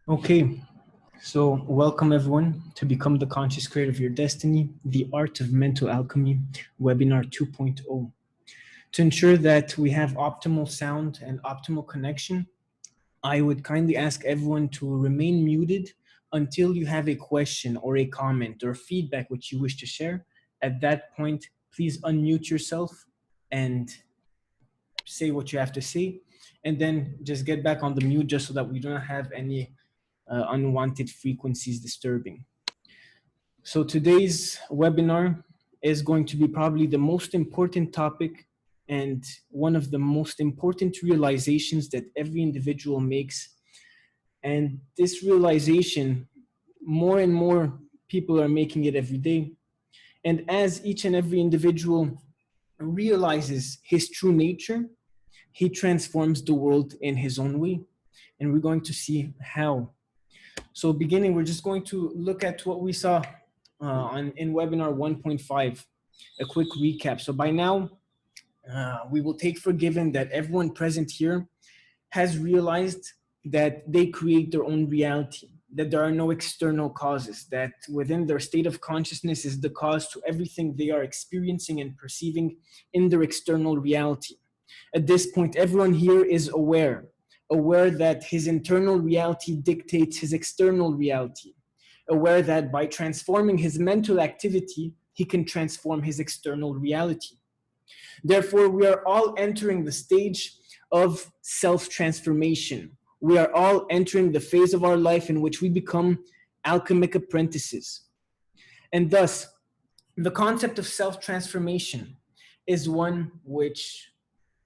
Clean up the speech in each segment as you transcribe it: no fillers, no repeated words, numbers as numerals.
Okay, so welcome everyone to Become the Conscious Creator of Your Destiny, the Art of Mental Alchemy, Webinar 2.0. To ensure that we have optimal sound and optimal connection, I would kindly ask everyone to remain muted until you have a question or a comment or feedback which you wish to share. At that point, please unmute yourself and say what you have to say, and then just get back on the mute just so that we do not have any unwanted frequencies disturbing. So today's webinar is going to be probably the most important topic and one of the most important realizations that every individual makes. And this realization, more and more people are making it every day. And as each and every individual realizes his true nature, he transforms the world in his own way. And we're going to see how. So beginning, we're just going to look at what we saw in webinar 1.5, a quick recap. So by now, we will take for given that everyone present here has realized that they create their own reality, that there are no external causes, that within their state of consciousness is the cause to everything they are experiencing and perceiving in their external reality. At this point, everyone here is aware that his internal reality dictates his external reality, aware that by transforming his mental activity, he can transform his external reality. Therefore, we are all entering the stage of self-transformation. We are all entering the phase of our life in which we become alchemic apprentices. And thus, the concept of self-transformation is one which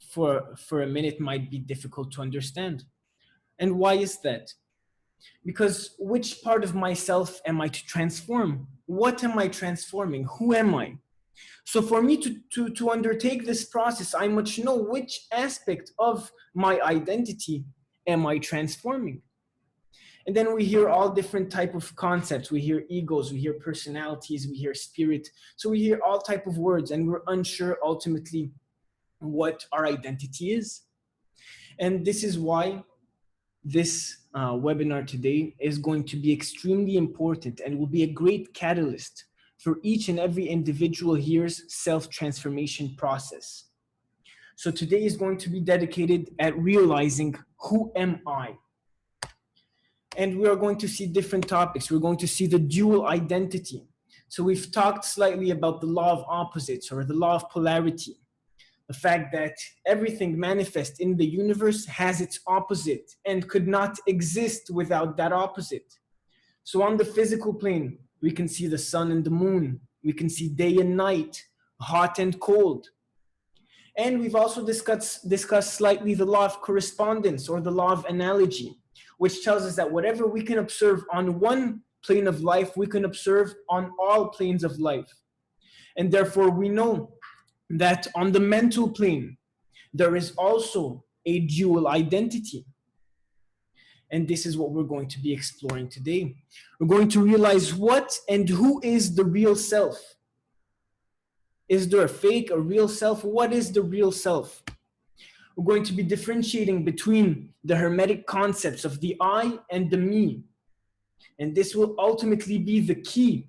for a minute might be difficult to understand. And why is that? Because which part of myself am I to transform? What am I transforming? Who am I? So for me to undertake this process, I must know which aspect of my identity am I transforming. And then we hear all different type of concepts. We hear egos, we hear personalities, we hear spirit. So we hear all type of words and we're unsure ultimately what our identity is. And this is why this webinar today is going to be extremely important and will be a great catalyst for each and every individual here's self-transformation process. So today is going to be dedicated at realizing who am I? And we are going to see different topics. We're going to see the dual identity. So we've talked slightly about the law of opposites or the law of polarity. The fact that everything manifest in the universe has its opposite and could not exist without that opposite. So on the physical plane, we can see the sun and the moon. We can see day and night, hot and cold. And we've also discussed slightly the law of correspondence or the law of analogy, which tells us that whatever we can observe on one plane of life, we can observe on all planes of life. And therefore we know that on the mental plane, there is also a dual identity. And this is what we're going to be exploring today. We're going to realize what and who is the real self. Is there a fake, a real self? What is the real self? We're going to be differentiating between the hermetic concepts of the I and the me. And this will ultimately be the key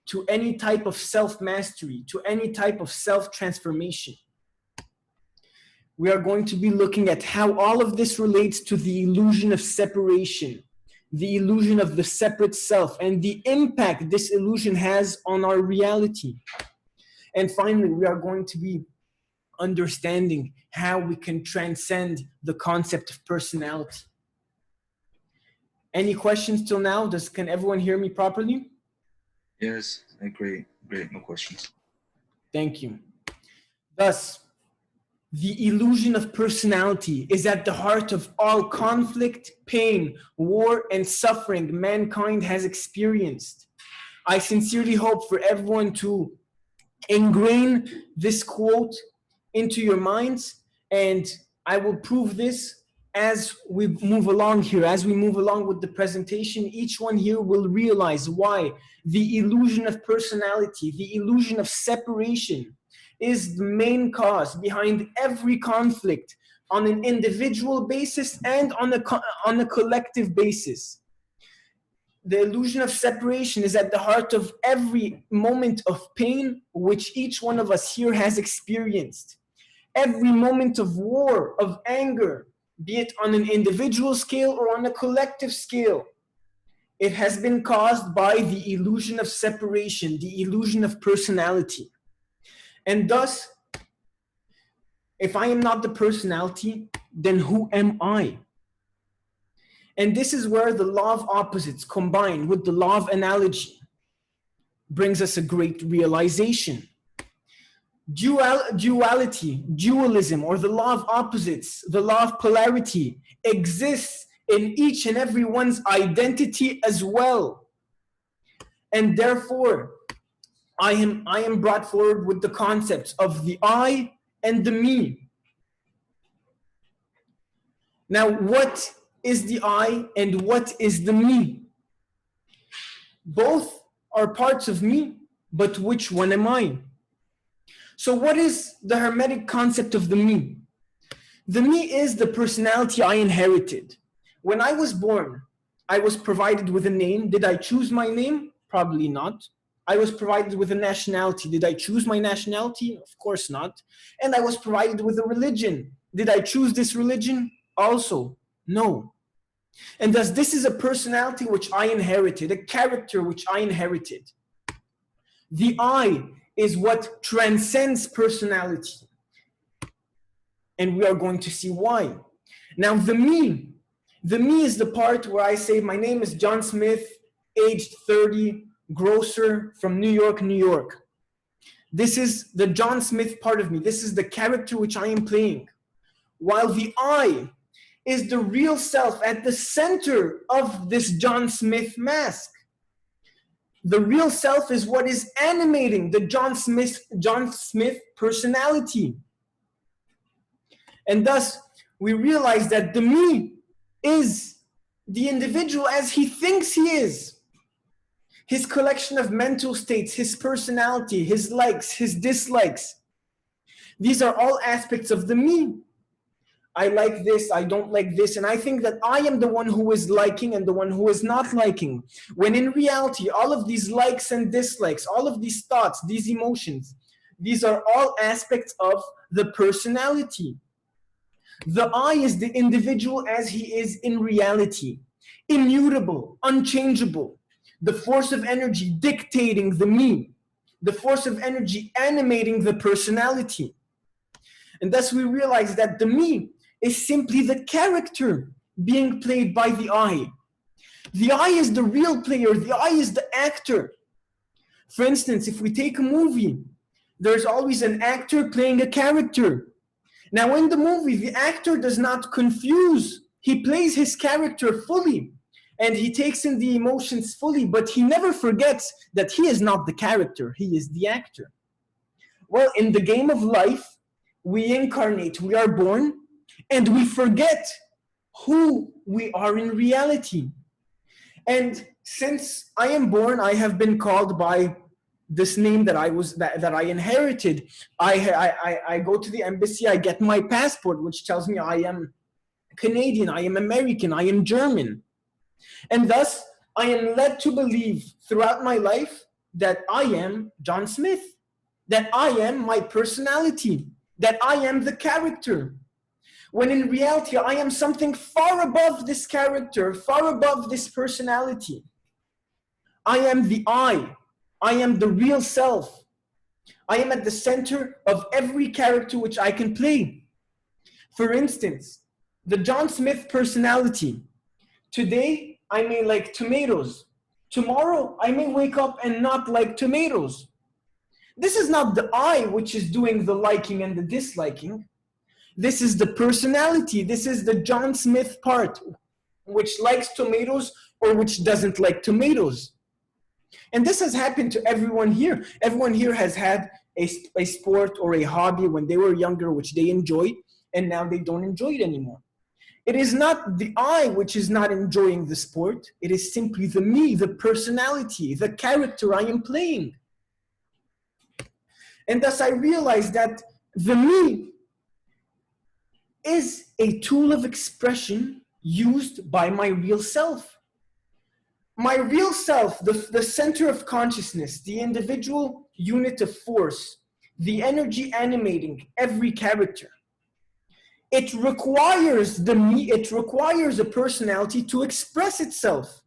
to any type of self-mastery, to any type of self-transformation. We are going to be looking at how all of this relates to the illusion of separation, the illusion of the separate self, and the impact this illusion has on our reality. And finally, we are going to be understanding how we can transcend the concept of personality. Any questions till now? Can everyone hear me properly? Yes, great, no questions. Thank you. Thus, the illusion of personality is at the heart of all conflict, pain, war, and suffering mankind has experienced. I sincerely hope for everyone to ingrain this quote into your minds, and I will prove this as we move along here. As we move along with the presentation, each one here will realize why the illusion of personality, the illusion of separation, is the main cause behind every conflict on an individual basis and on a collective basis. The illusion of separation is at the heart of every moment of pain which each one of us here has experienced. Every moment of war, of anger, be it on an individual scale or on a collective scale, it has been caused by the illusion of separation, the illusion of personality. And thus, if I am not the personality, then who am I? And this is where the law of opposites combined with the law of analogy brings us a great realization. Duality, dualism, or the law of opposites, the law of polarity, exists in each and every one's identity as well. And therefore, I am brought forward with the concepts of the I and the me. Now, what is the I and what is the me? Both are parts of me, but which one am I? So what is the Hermetic concept of the me? The me is the personality I inherited. When I was born, I was provided with a name. Did I choose my name? Probably not. I was provided with a nationality. Did I choose my nationality? Of course not. And I was provided with a religion. Did I choose this religion? Also, no. And thus this is a personality which I inherited, a character which I inherited. The I is what transcends personality. And we are going to see why. Now the me is the part where I say, my name is John Smith, aged 30, grocer from New York, New York. This is the John Smith part of me. This is the character which I am playing. While the I is the real self at the center of this John Smith mask. The real self is what is animating the John Smith personality. And thus, we realize that the me is the individual as he thinks he is. His collection of mental states, his personality, his likes, his dislikes. These are all aspects of the me. I like this, I don't like this, and I think that I am the one who is liking and the one who is not liking. When in reality, all of these likes and dislikes, all of these thoughts, these emotions, these are all aspects of the personality. The I is the individual as he is in reality, immutable, unchangeable, the force of energy dictating the me, the force of energy animating the personality. And thus we realize that the me is simply the character being played by the I. The I is the real player, the I is the actor. For instance, if we take a movie, there's always an actor playing a character. Now in the movie, the actor does not confuse. He plays his character fully and he takes in the emotions fully, but he never forgets that he is not the character, he is the actor. Well, in the game of life, we incarnate, we are born, and we forget who we are in reality. And since I am born, I have been called by this name that I inherited. I go to the embassy, I get my passport, which tells me I am Canadian, I am American, I am German. And thus, I am led to believe throughout my life that I am John Smith, that I am my personality, that I am the character. When in reality, I am something far above this character, far above this personality. I am the I am the real self. I am at the center of every character which I can play. For instance, the John Smith personality. Today, I may like tomatoes. Tomorrow, I may wake up and not like tomatoes. This is not the I which is doing the liking and the disliking. This is the personality. This is the John Smith part, which likes tomatoes or which doesn't like tomatoes. And this has happened to everyone here. Everyone here has had a sport or a hobby when they were younger, which they enjoyed, and now they don't enjoy it anymore. It is not the I which is not enjoying the sport. It is simply the me, the personality, the character I am playing. And thus I realized that the me is a tool of expression used by my real self. my real self, the center of consciousness, the individual unit of force, the energy animating every character, it requires the me, it requires a personality to express itself.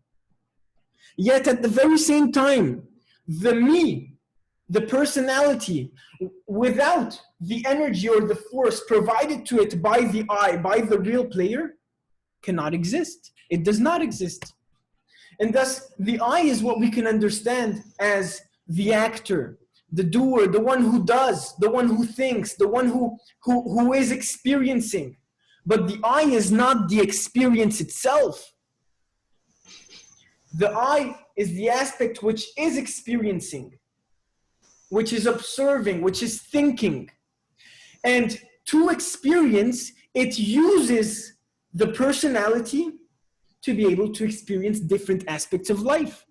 Yet at the very same time, the me, the personality, without the energy or the force provided to it by the I, by the real player, cannot exist. It does not exist. And thus, the I is what we can understand as the actor, the doer, the one who does, the one who thinks, the one who is experiencing. But the I is not the experience itself. The I is the aspect which is experiencing, which is observing, which is thinking. And to experience, it uses the personality to be able to experience different aspects of life.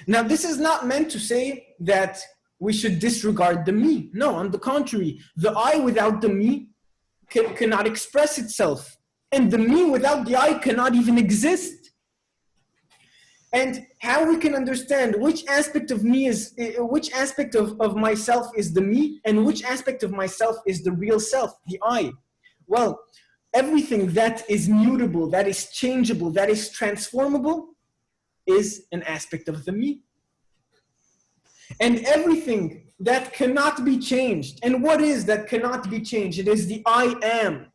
Now, this is not meant to say that we should disregard the me. No, on the contrary, the I without the me cannot express itself. And the me without the I cannot even exist. And how we can understand which aspect of me is, which aspect of myself is the me, and which aspect of myself is the real self, the I. Well, everything that is mutable, that is changeable, that is transformable, is an aspect of the me. And everything that cannot be changed, and what is that cannot be changed? It is the I am.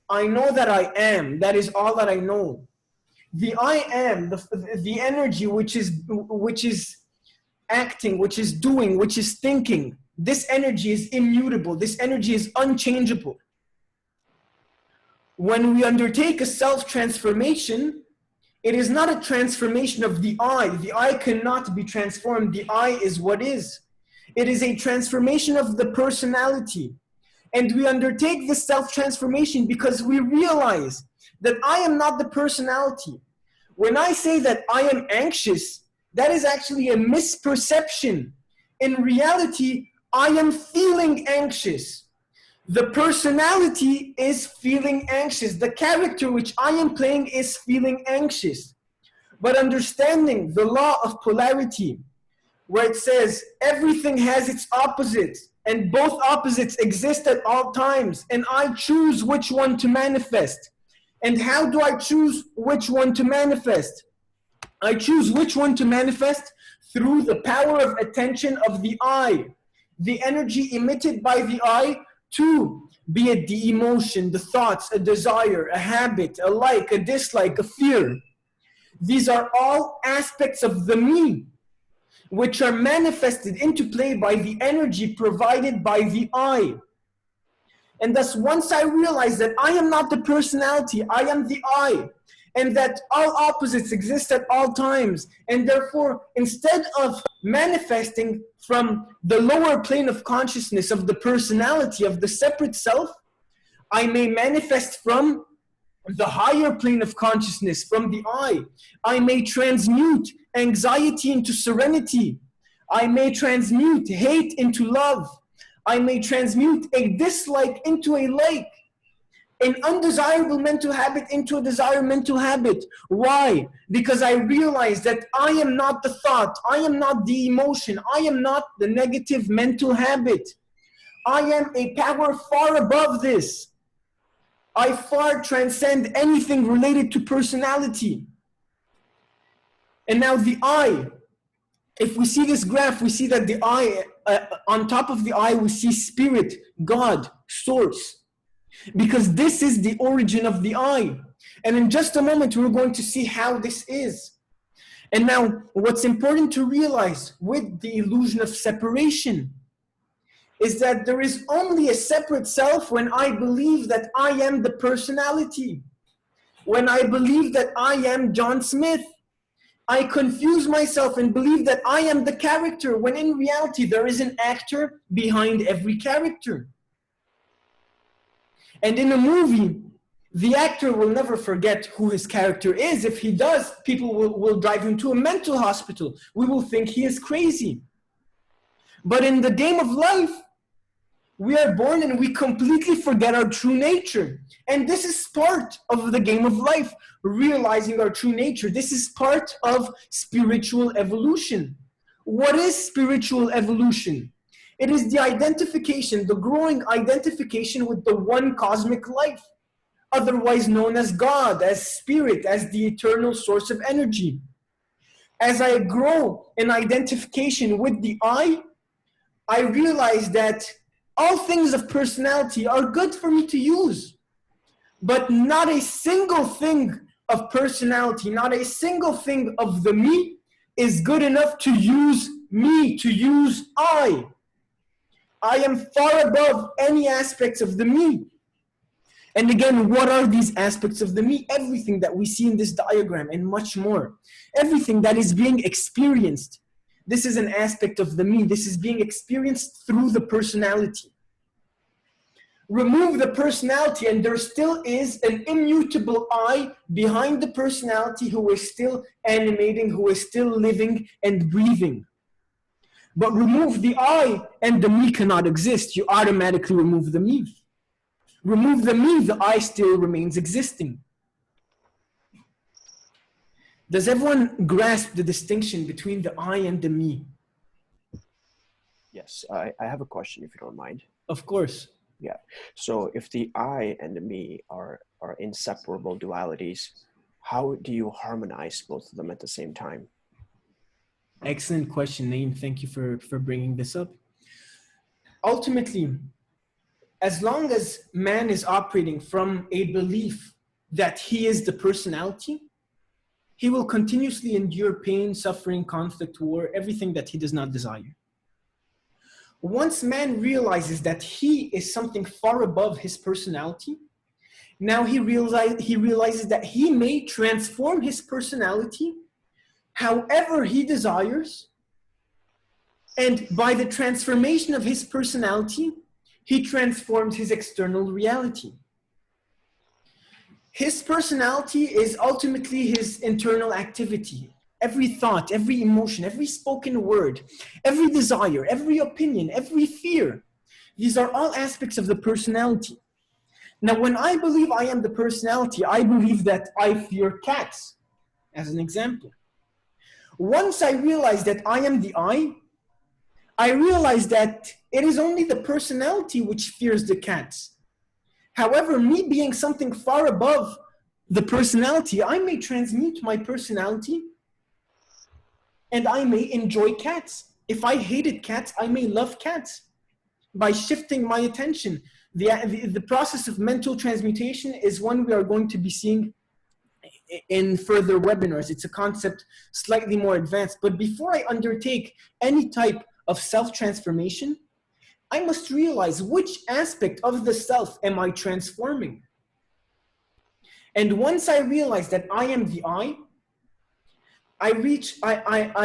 I know that I am. That is all that I know. The I am, the energy which is acting, which is doing, which is thinking. This energy is immutable. This energy is unchangeable. When we undertake a self-transformation, it is not a transformation of the I. The I cannot be transformed. The I is what is. It is a transformation of the personality. And we undertake this self-transformation because we realize that I am not the personality. When I say that I am anxious, that is actually a misperception. In reality, I am feeling anxious. The personality is feeling anxious. The character which I am playing is feeling anxious. But understanding the law of polarity, where it says everything has its opposites, and both opposites exist at all times, and I choose which one to manifest. And how do I choose which one to manifest? I choose which one to manifest through the power of attention of the I, the energy emitted by the I, to be it the emotion, the thoughts, a desire, a habit, a like, a dislike, a fear. These are all aspects of the me, which are manifested into play by the energy provided by the I. And thus, once I realize that I am not the personality, I am the I, and that all opposites exist at all times, and therefore, instead of manifesting from the lower plane of consciousness of the personality, of the separate self, I may manifest from the higher plane of consciousness, from the I. I may transmute anxiety into serenity. I may transmute hate into love. I may transmute a dislike into a like. An undesirable mental habit into a desired mental habit. Why? Because I realize that I am not the thought, I am not the emotion, I am not the negative mental habit. I am a power far above this. I far transcend anything related to personality. And now the I, if we see this graph, we see that the I, on top of the I, we see spirit, God, source. Because this is the origin of the I. And in just a moment, we're going to see how this is. And now, what's important to realize with the illusion of separation is that there is only a separate self when I believe that I am the personality. When I believe that I am John Smith. I confuse myself and believe that I am the character, when in reality, there is an actor behind every character. And in a movie, the actor will never forget who his character is. If he does, people will drive him to a mental hospital. We will think he is crazy. But in the game of life, We are born and we completely forget our true nature. And this is part of the game of life, realizing our true nature. This is part of spiritual evolution. What is spiritual evolution? It is the identification, the growing identification with the one cosmic life, otherwise known as God, as spirit, as the eternal source of energy. As I grow in identification with the I realize that all things of personality are good for me to use, but not a single thing of personality, not a single thing of the me is good enough to use me, to use I. I am far above any aspects of the me. And again, what are these aspects of the me? Everything that we see in this diagram and much more. Everything that is being experienced. This is an aspect of the me. This is being experienced through the personality. Remove the personality and there still is an immutable I behind the personality who is still animating, who is still living and breathing. But remove the I and the me cannot exist. You automatically remove the me. Remove the me, the I still remains existing. Does everyone grasp the distinction between the I and the me? Yes, I have a question if you don't mind. Of course. Yeah. So if the I and the me are inseparable dualities, how do you harmonize both of them at the same time? Excellent question, Naeem. Thank you for bringing this up. Ultimately, as long as man is operating from a belief that he is the personality, he will continuously endure pain, suffering, conflict, war, everything that he does not desire. Once man realizes that he is something far above his personality, now he realizes that he may transform his personality however he desires, and by the transformation of his personality, he transforms his external reality. His personality is ultimately his internal activity. Every thought, every emotion, every spoken word, every desire, every opinion, every fear, these are all aspects of the personality. Now, when I believe I am the personality, I believe that I fear cats, as an example. Once I realize that I am the I realize that it is only the personality which fears the cats. However, me being something far above the personality, I may transmute my personality and I may enjoy cats. If I hated cats, I may love cats by shifting my attention. The process of mental transmutation is one we are going to be seeing in further webinars. It's a concept slightly more advanced. But before I undertake any type of self-transformation, I must realize which aspect of the self am I transforming. And once I realize that I am the I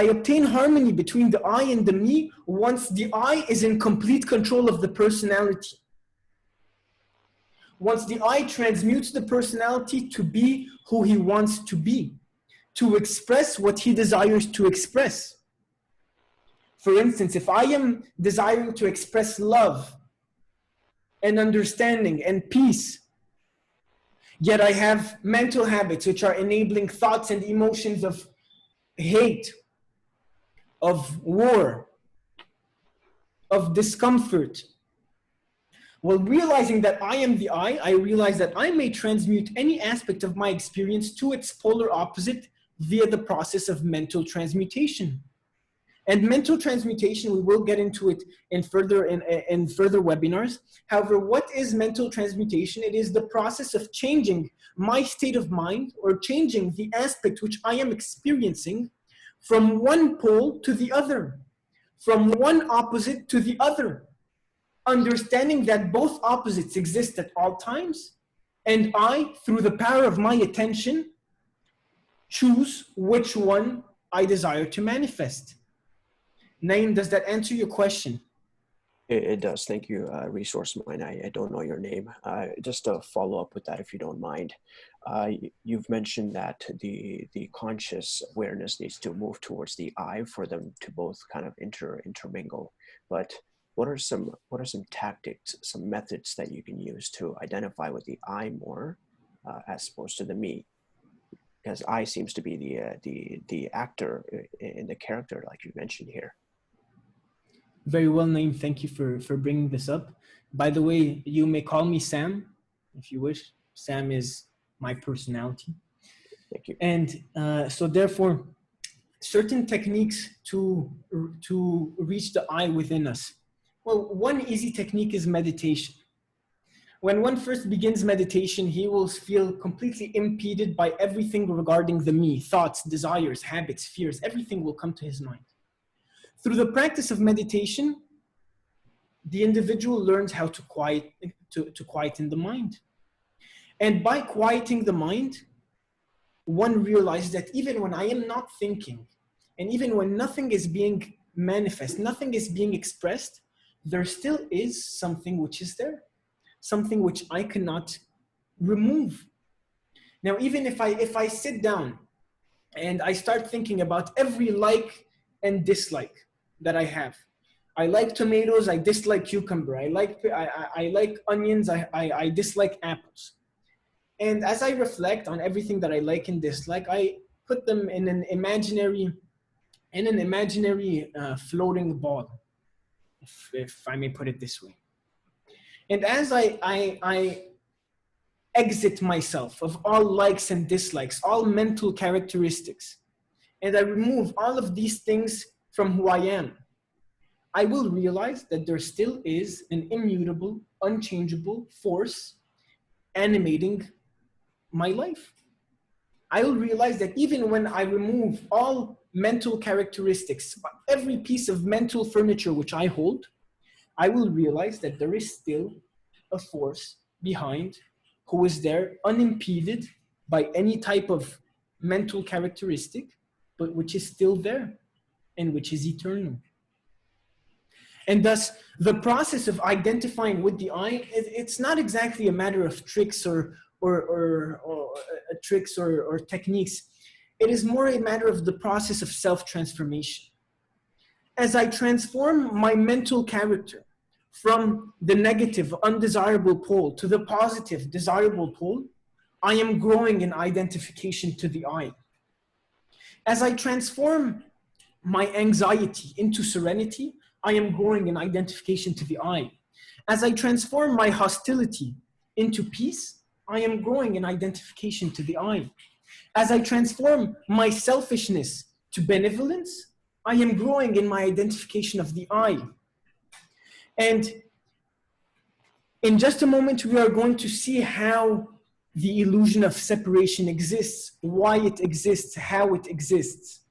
obtain harmony between the I and the me once the I is in complete control of the personality. Once the I transmutes the personality to be who he wants to be, to express what he desires to express. For instance, if I am desiring to express love and understanding and peace, yet I have mental habits which are enabling thoughts and emotions of hate, of war, of discomfort. Well, realizing that I am the I realize that I may transmute any aspect of my experience to its polar opposite via the process of mental transmutation. And mental transmutation, we will get into it in further webinars. However, what is mental transmutation? It is the process of changing my state of mind or changing the aspect which I am experiencing from one pole to the other, from one opposite to the other, understanding that both opposites exist at all times, and I, through the power of my attention, choose which one I desire to manifest. Naeem, does that answer your question? It does. Thank you, ReSourceMind. I don't know your name. Just to follow up with that, if you don't mind. You've mentioned that the conscious awareness needs to move towards the I for them to both kind of intermingle. But what are some tactics, some methods that you can use to identify with the I more as opposed to the me? Because I seems to be the actor in the character, like you mentioned here. Very well named. Thank you for bringing this up. By the way, you may call me Sam if you wish. Sam is my personality. Thank you. And so therefore, certain techniques to reach the I within us. Well, one easy technique is meditation. When one first begins meditation, he will feel completely impeded by everything regarding the me, thoughts, desires, habits, fears, everything will come to his mind. Through the practice of meditation, the individual learns how to quieten the mind. And by quieting the mind, one realizes that even when I am not thinking, and even when nothing is being manifest, nothing is being expressed, there still is something which is there, something which I cannot remove. Now, even if I sit down and I start thinking about every like and dislike that I have. I like tomatoes, I dislike cucumber. I like onions, I dislike apples. And as I reflect on everything that I like and dislike, I put them in an imaginary floating ball, if I may put it this way. And as I exit myself of all likes and dislikes, all mental characteristics, and I remove all of these things from who I am, I will realize that there still is an immutable, unchangeable force animating my life. I will realize that even when I remove all mental characteristics, every piece of mental furniture which I hold, I will realize that there is still a force behind who is there unimpeded by any type of mental characteristic, but which is still there and which is eternal. And thus, the process of identifying with the I, it's not exactly a matter of tricks or techniques. It is more a matter of the process of self-transformation. As I transform my mental character from the negative, undesirable pole to the positive, desirable pole, I am growing in identification to the I. As I transform my anxiety into serenity, I am growing in identification to the I. As I transform my hostility into peace, I am growing in identification to the I. As I transform my selfishness to benevolence, I am growing in my identification of the I. And in just a moment, we are going to see how the illusion of separation exists, why it exists, how it exists.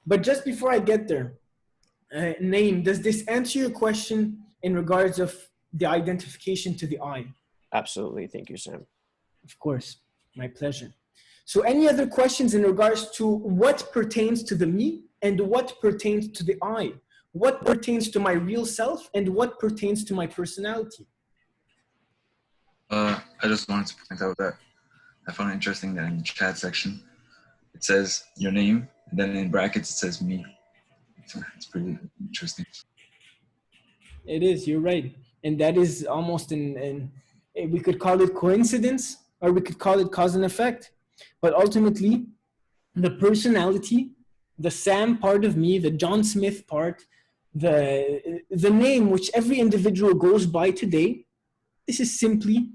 But just before I get there, Naeem, does this answer your question in regards of the identification to the I? Absolutely. Thank you, Sam. Of course. My pleasure. So any other questions in regards to what pertains to the me and what pertains to the I? What pertains to my real self and what pertains to my personality? I just wanted to point out that I found it interesting that in the chat section, it says your name, and then in brackets, it says me. So it's pretty interesting. It is, you're right. And that is almost we could call it coincidence or we could call it cause and effect. But ultimately, the personality, the Sam part of me, the John Smith part, the name which every individual goes by today, this is simply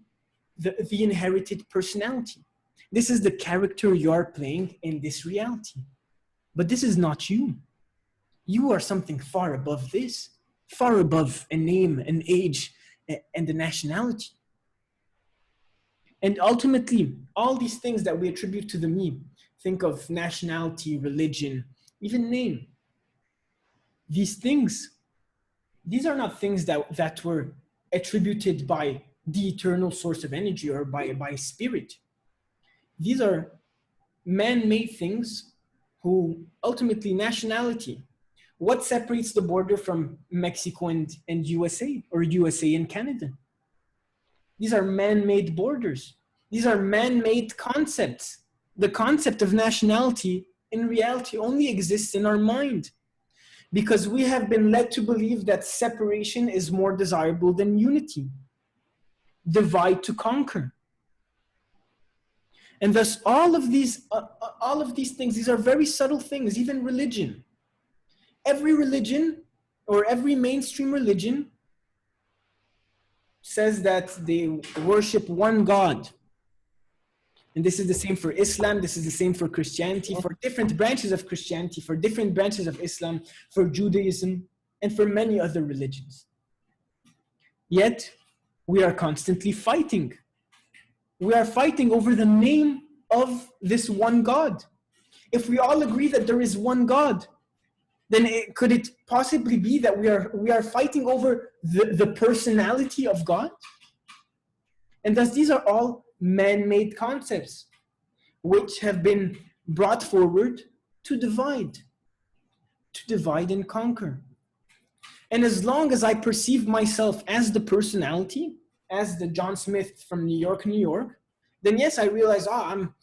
the inherited personality. This is the character you are playing in this reality. But this is not you. You are something far above this, far above a name, an age, and a nationality. And ultimately, all these things that we attribute to the me, think of nationality, religion, even name. These things, these are not things that were attributed by the eternal source of energy or by spirit. These are man-made things who ultimately nationality. What separates the border from Mexico and USA or USA and Canada? These are man-made borders. These are man-made concepts. The concept of nationality in reality only exists in our mind. because we have been led to believe that separation is more desirable than unity. Divide to conquer. And thus all of these things, these are very subtle things, even religion. Every religion or every mainstream religion says that they worship one God. And this is the same for Islam, this is the same for Christianity, for different branches of Christianity, for different branches of Islam, for Judaism, and for many other religions. Yet, we are constantly fighting. We are fighting over the name of this one God. If we all agree that there is one God, then could it possibly be that we are fighting over the personality of God? And thus these are all man-made concepts which have been brought forward to divide and conquer. And as long as I perceive myself as the personality, as the John Smith from New York, then yes, I realize, I'm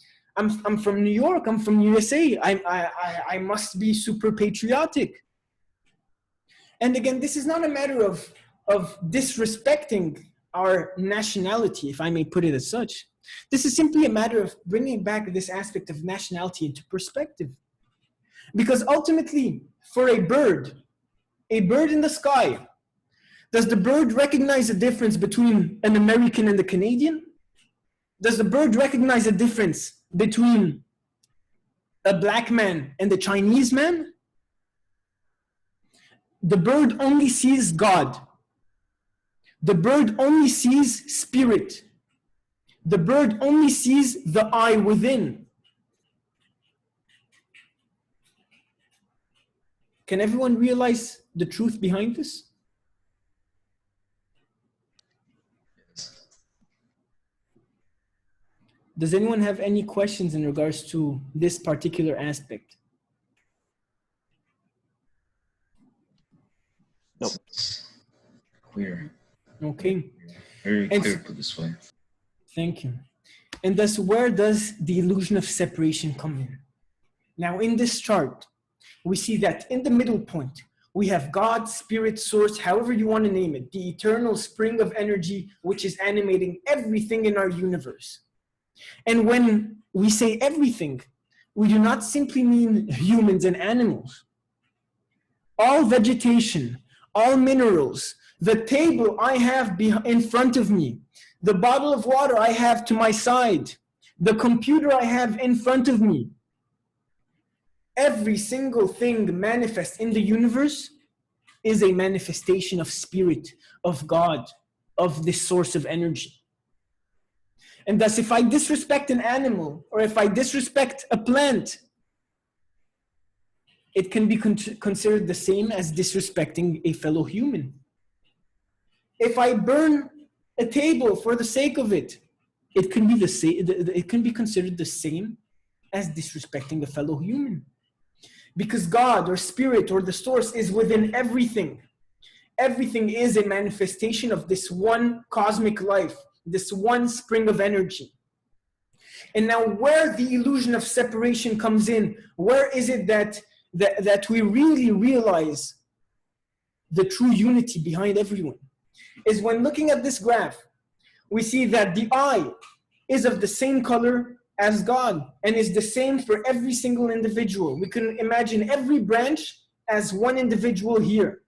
from New York, I'm from USA, I must be super patriotic. And again, this is not a matter of disrespecting our nationality, if I may put it as such. This is simply a matter of bringing back this aspect of nationality into perspective. Because ultimately, for a bird in the sky, does the bird recognize the difference between an American and a Canadian? Does the bird recognize a difference between a black man and a Chinese man? The bird only sees God. The bird only sees spirit. The bird only sees the I within. Can everyone realize the truth behind this? Does anyone have any questions in regards to this particular aspect? Nope. Clear. Okay. Very clear put this way. Thank you. And thus, where does the illusion of separation come in? Now, in this chart, we see that in the middle point, we have God, Spirit, Source, however you want to name it, the eternal spring of energy, which is animating everything in our universe. And when we say everything, we do not simply mean humans and animals. All vegetation, all minerals, the table I have in front of me, the bottle of water I have to my side, the computer I have in front of me, every single thing manifest in the universe is a manifestation of spirit, of God, of this source of energy. And thus, if I disrespect an animal, or if I disrespect a plant, it can be considered the same as disrespecting a fellow human. If I burn a table for the sake of it, it can be considered the same as disrespecting a fellow human. Because God or Spirit or the Source is within everything. Everything is a manifestation of this one cosmic life, this one spring of energy. And now where the illusion of separation comes in, where is it that we really realize the true unity behind everyone, is when looking at this graph, we see that the I is of the same color as God and is the same for every single individual. We can imagine every branch as one individual here.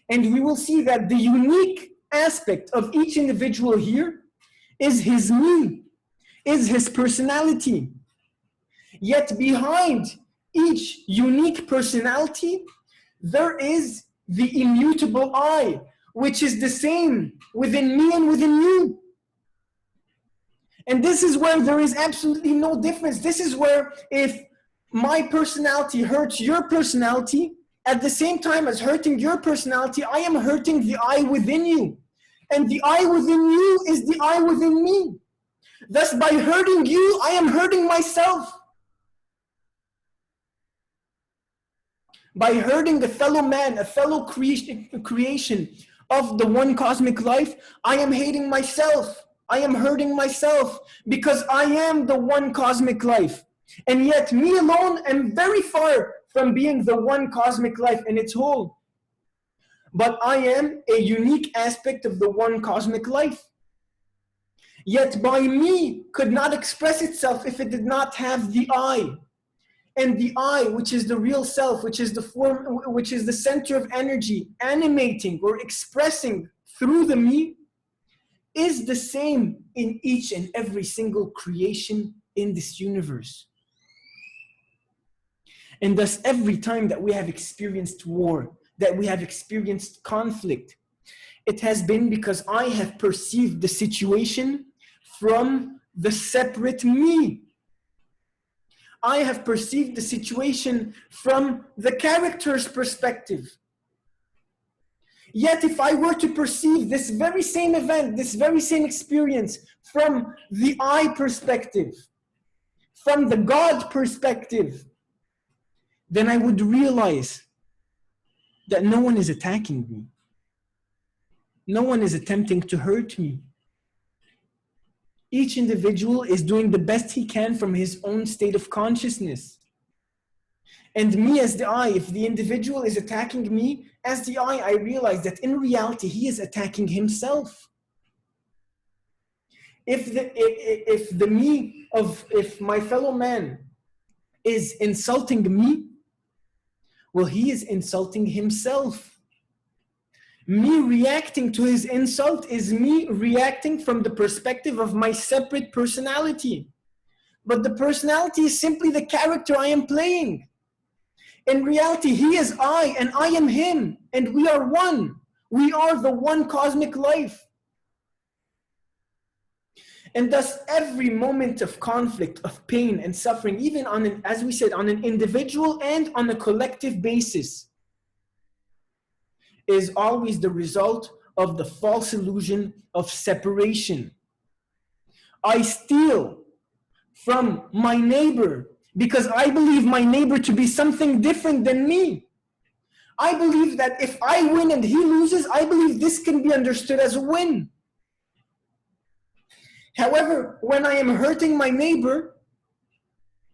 And we will see that the unique aspect of each individual here is his me, is his personality. Yet behind each unique personality, there is the immutable I, which is the same within me and within you. And this is where there is absolutely no difference. This is where if my personality hurts your personality, at the same time as hurting your personality, I am hurting the I within you. And the I within you is the I within me. Thus, by hurting you, I am hurting myself. By hurting a fellow man, a fellow creation of the one cosmic life, I am hating myself. I am hurting myself because I am the one cosmic life. And yet me alone am very far from being the one cosmic life in its whole. But I am a unique aspect of the one cosmic life. Yet by me could not express itself if it did not have the I. And the I, which is the real self, which is the form, which is the center of energy, animating or expressing through the me, is the same in each and every single creation in this universe. And thus, every time that we have experienced war, that we have experienced conflict, it has been because I have perceived the situation from the separate me. I have perceived the situation from the character's perspective. Yet if I were to perceive this very same event, this very same experience from the I perspective, from the God perspective, then I would realize that no one is attacking me. No one is attempting to hurt me. Each individual is doing the best he can from his own state of consciousness. And me as the I, if the individual is attacking me as the I realize that in reality he is attacking himself. If my fellow man is insulting me, well, he is insulting himself. Me reacting to his insult is me reacting from the perspective of my separate personality. But the personality is simply the character I am playing. In reality, he is I and I am him, and we are one. We are the one cosmic life. And thus every moment of conflict, of pain and suffering, even on an, as we said, on an individual and on a collective basis, is always the result of the false illusion of separation. I steal from my neighbor because I believe my neighbor to be something different than me. I believe that if I win and he loses, I believe this can be understood as a win. However, when I am hurting my neighbor,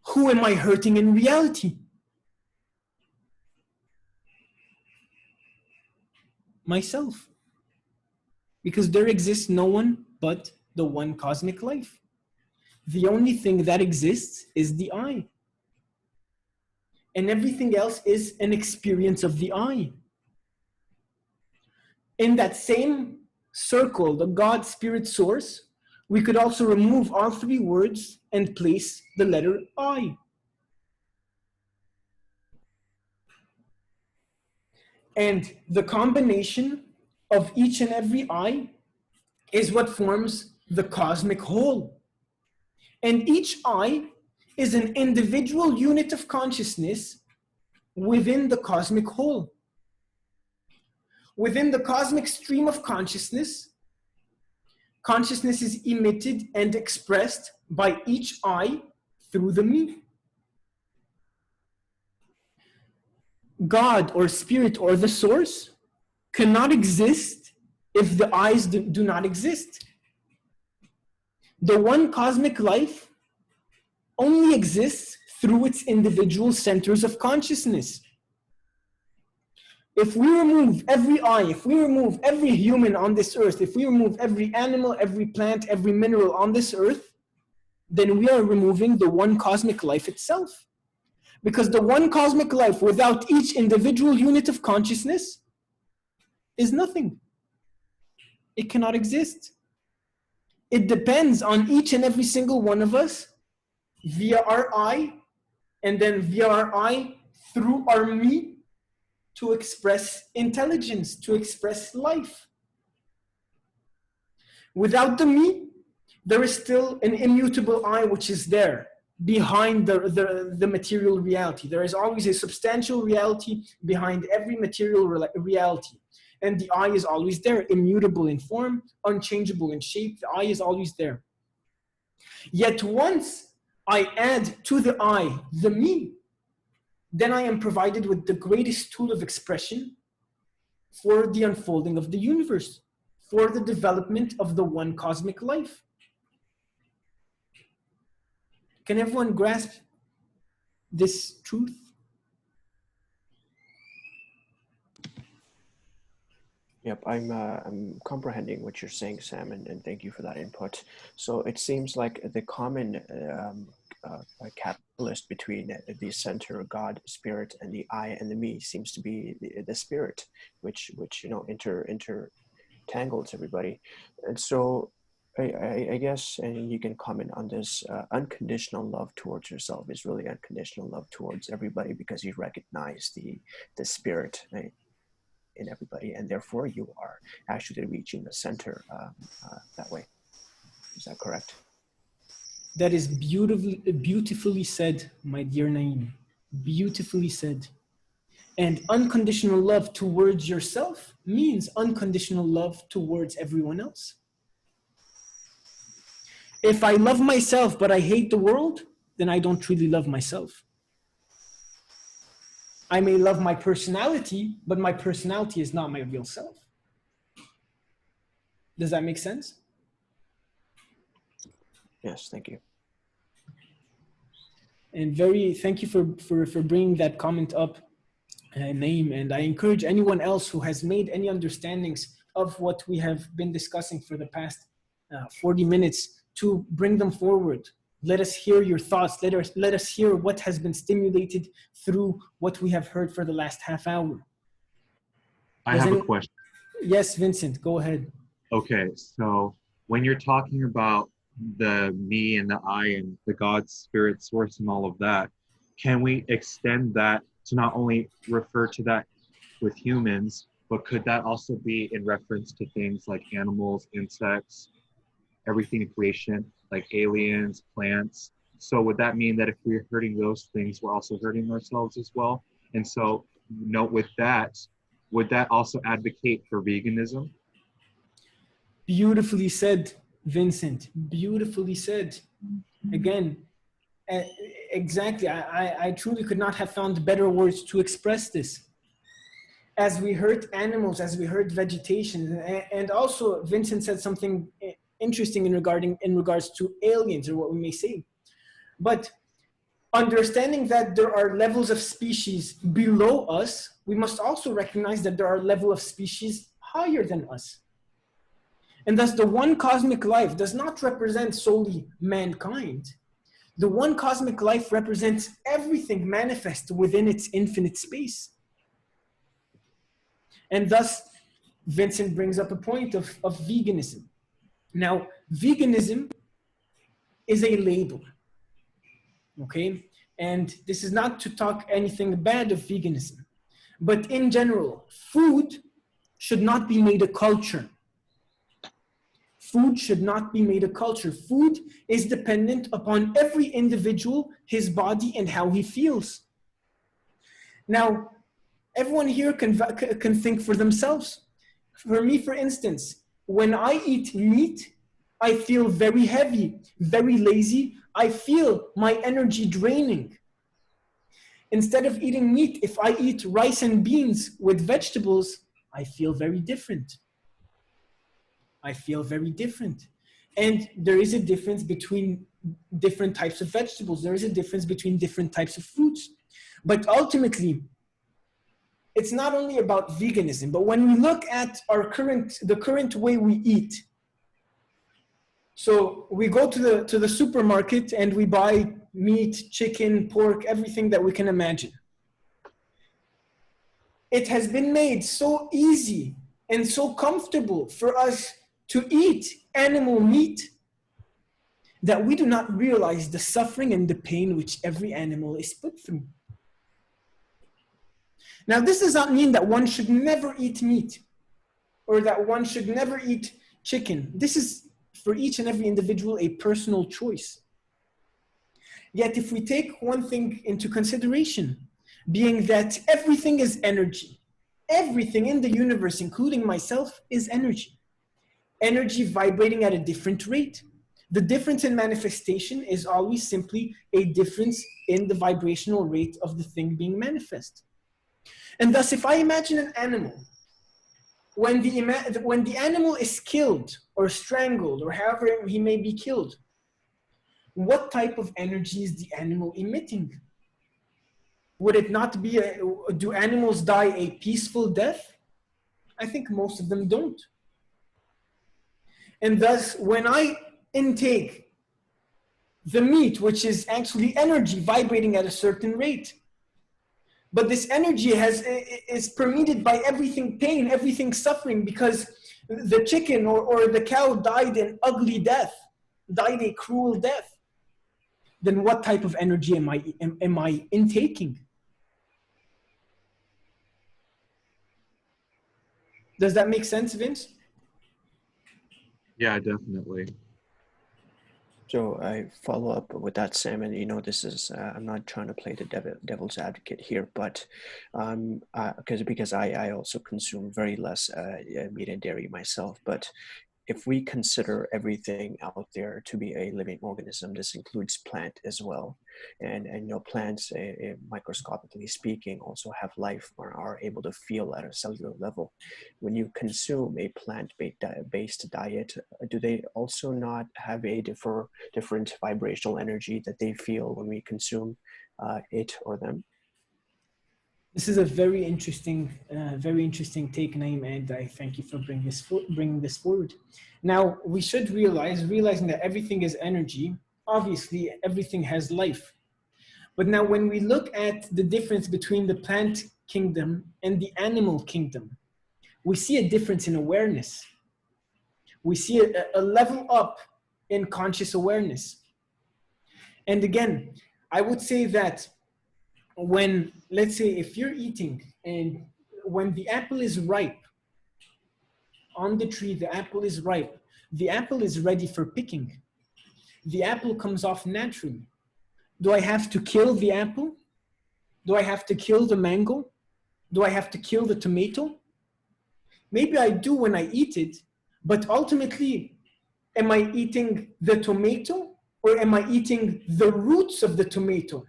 who am I hurting in reality? Myself. Because there exists no one but the one cosmic life. The only thing that exists is the I. And everything else is an experience of the I. In that same circle, the God, Spirit, Source, we could also remove all three words and place the letter I. And the combination of each and every I is what forms the cosmic whole. And each I is an individual unit of consciousness within the cosmic whole. Within the cosmic stream of consciousness, consciousness is emitted and expressed by each I through the me. God or Spirit or the Source cannot exist if the I's do not exist. The one cosmic life only exists through its individual centers of consciousness. If we remove every I, if we remove every human on this earth, if we remove every animal, every plant, every mineral on this earth, then we are removing the one cosmic life itself. Because the one cosmic life without each individual unit of consciousness is nothing. It cannot exist. It depends on each and every single one of us via our I, and then via our I through our me, to express intelligence, to express life. Without the me, there is still an immutable I which is there behind the material reality. There is always a substantial reality behind every material reality. And the I is always there, immutable in form, unchangeable in shape. The I is always there. Yet once I add to the I the me, then I am provided with the greatest tool of expression for the unfolding of the universe, for the development of the one cosmic life. Can everyone grasp this truth? Yep, I'm comprehending what you're saying, Sam, and thank you for that input. So it seems like the common catalyst between the center, God, spirit, and the I and the me seems to be the spirit, which you know intertangles everybody. And so I guess, and you can comment on this, unconditional love towards yourself is really unconditional love towards everybody, because you recognize the spirit, right, in everybody, and therefore you are actually reaching the center that way. Is that correct? That is beautifully said, my dear Naeem. Beautifully said. And unconditional love towards yourself means unconditional love towards everyone else. If I love myself but I hate the world, then I don't truly love myself. I may love my personality, but my personality is not my real self. Does that make sense? Yes, thank you. And thank you for bringing that comment up, Naeem. And I encourage anyone else who has made any understandings of what we have been discussing for the past 40 minutes to bring them forward. Let us hear your thoughts. Let us hear what has been stimulated through what we have heard for the last half hour. I have a question. Yes, Vincent, go ahead. Okay, so when you're talking about the me and the I and the God, spirit, source, and all of that, can we extend that to not only refer to that with humans, but could that also be in reference to things like animals, insects, everything in creation, like aliens, plants? So would that mean that if we're hurting those things, we're also hurting ourselves as well? And so, with that, would that also advocate for veganism? Beautifully said, Vincent. Beautifully said. Again, exactly. I truly could not have found better words to express this. As we hurt animals, as we hurt vegetation, and also Vincent said something interesting in regards to aliens, or what we may say. But understanding that there are levels of species below us, we must also recognize that there are levels of species higher than us. And thus the one cosmic life does not represent solely mankind. The one cosmic life represents everything manifest within its infinite space. And thus, Vincent brings up a point of veganism. Now, veganism is a label, okay? And this is not to talk anything bad of veganism, but in general, food should not be made a culture. Food should not be made a culture. Food is dependent upon every individual, his body, and how he feels. Now, everyone here can think for themselves. For me, for instance, when I eat meat, I feel very heavy, very lazy. I feel my energy draining. Instead of eating meat, if I eat rice and beans with vegetables, I feel very different. I feel very different. And there is a difference between different types of vegetables. There is a difference between different types of fruits. But ultimately, it's not only about veganism, but when we look at the current way we eat. So we go to the supermarket and we buy meat, chicken, pork, everything that we can imagine. It has been made so easy and so comfortable for us to eat animal meat that we do not realize the suffering and the pain which every animal is put through. Now, this does not mean that one should never eat meat or that one should never eat chicken. This is for each and every individual a personal choice. Yet if we take one thing into consideration, being that everything is energy, everything in the universe, including myself, is energy. Energy vibrating at a different rate. The difference in manifestation is always simply a difference in the vibrational rate of the thing being manifest. And thus, if I imagine an animal, when the animal is killed or strangled or however he may be killed, what type of energy is the animal emitting? Would it not be do animals die a peaceful death? I think most of them don't. And thus, when I intake the meat, which is actually energy vibrating at a certain rate, but this energy is permeated by everything pain, everything suffering, because the chicken or the cow died an ugly death, died a cruel death. Then what type of energy am I intaking? Does that make sense, Vince? Yeah, definitely. So I follow up with that, Sam, and you know, this is I'm not trying to play the devil's advocate here, but because I also consume very less meat and dairy myself, but if we consider everything out there to be a living organism, this includes plant as well. And you know, plants, microscopically speaking, also have life or are able to feel at a cellular level. When you consume a plant-based diet, do they also not have a different vibrational energy that they feel when we consume it or them? This is a very interesting take, Naeem, and I thank you for bringing this forward. Now, we should realizing that everything is energy. Obviously, everything has life. But now, when we look at the difference between the plant kingdom and the animal kingdom, we see a difference in awareness. We see a level up in conscious awareness. And again, I would say that when, let's say, if you're eating and when the apple is ripe on the tree, the apple is ripe, the apple is ready for picking. The apple comes off naturally. Do I have to kill the apple? Do I have to kill the mango? Do I have to kill the tomato? Maybe I do when I eat it, but ultimately, am I eating the tomato or am I eating the roots of the tomato?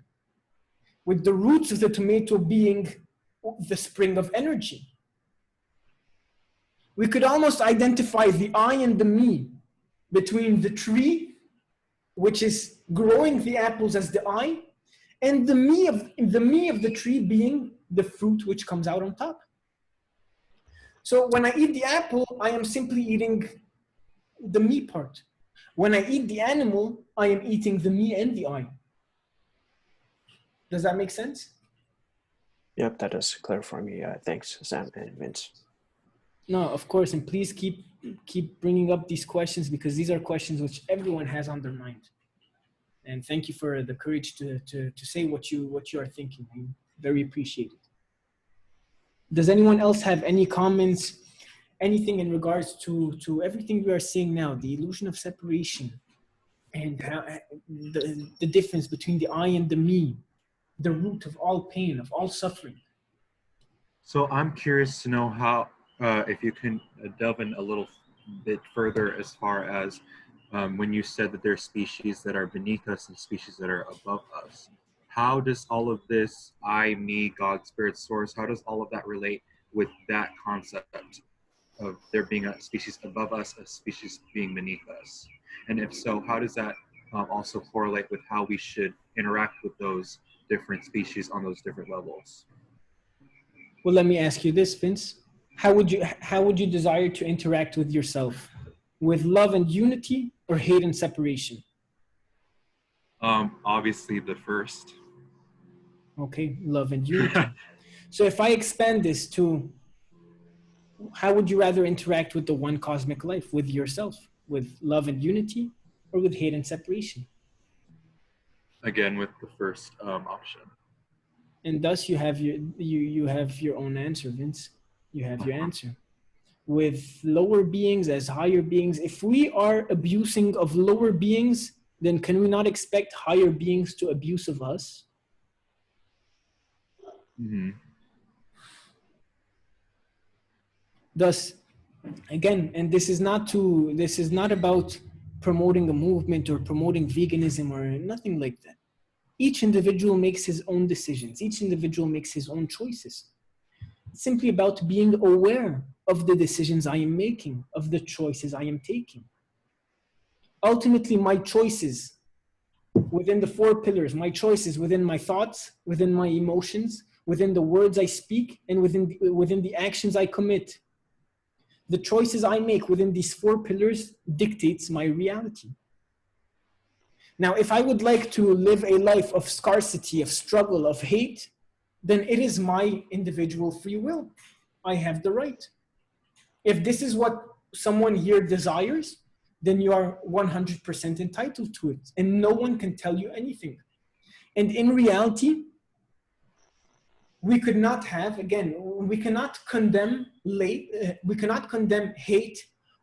With the roots of the tomato being the spring of energy. We could almost identify the I and the me between the tree, which is growing the apples as the I, and the me of the tree being the fruit which comes out on top. So when I eat the apple, I am simply eating the me part. When I eat the animal, I am eating the me and the I. Does that make sense? Yep, that does clarify me. Thanks, Sam and Vince. No, of course, and please keep bringing up these questions, because these are questions which everyone has on their mind. And thank you for the courage to say what you are thinking. I very appreciate it. Does anyone else have any comments, anything in regards to everything we are seeing now, the illusion of separation, and how the difference between the I and the me, the root of all pain, of all suffering? So I'm curious to know how, if you can delve in a little bit further as far as when you said that there are species that are beneath us and species that are above us. How does all of this, I, me, God, Spirit, Source, how does all of that relate with that concept of there being a species above us, a species being beneath us? And if so, how does that also correlate with how we should interact with those different species on those different levels? Well, let me ask you this, Vince. How would you desire to interact with yourself? With love and unity or hate and separation? Obviously the first. Okay, love and unity. So if I expand this to, how would you rather interact with the one cosmic life, with yourself, with love and unity, or with hate and separation? Again, with the first option. And thus you have your own answer, Vince. You have your answer. With lower beings as higher beings, if we are abusing of lower beings, then can we not expect higher beings to abuse of us? Mm-hmm. Thus, again, and this is not about promoting a movement or promoting veganism or nothing like that. Each individual makes his own decisions. Each individual makes his own choices. It's simply about being aware of the decisions I am making, of the choices I am taking. Ultimately, my choices within the 4 pillars, my choices within my thoughts, within my emotions, within the words I speak, and within the actions I commit, The choices I make within these 4 pillars dictates my reality. Now, if I would like to live a life of scarcity, of struggle, of hate, then it is my individual free will. I have the right. If this is what someone here desires, then you are 100% entitled to it. And no one can tell you anything. And in reality, we could not have, again, we cannot condemn hate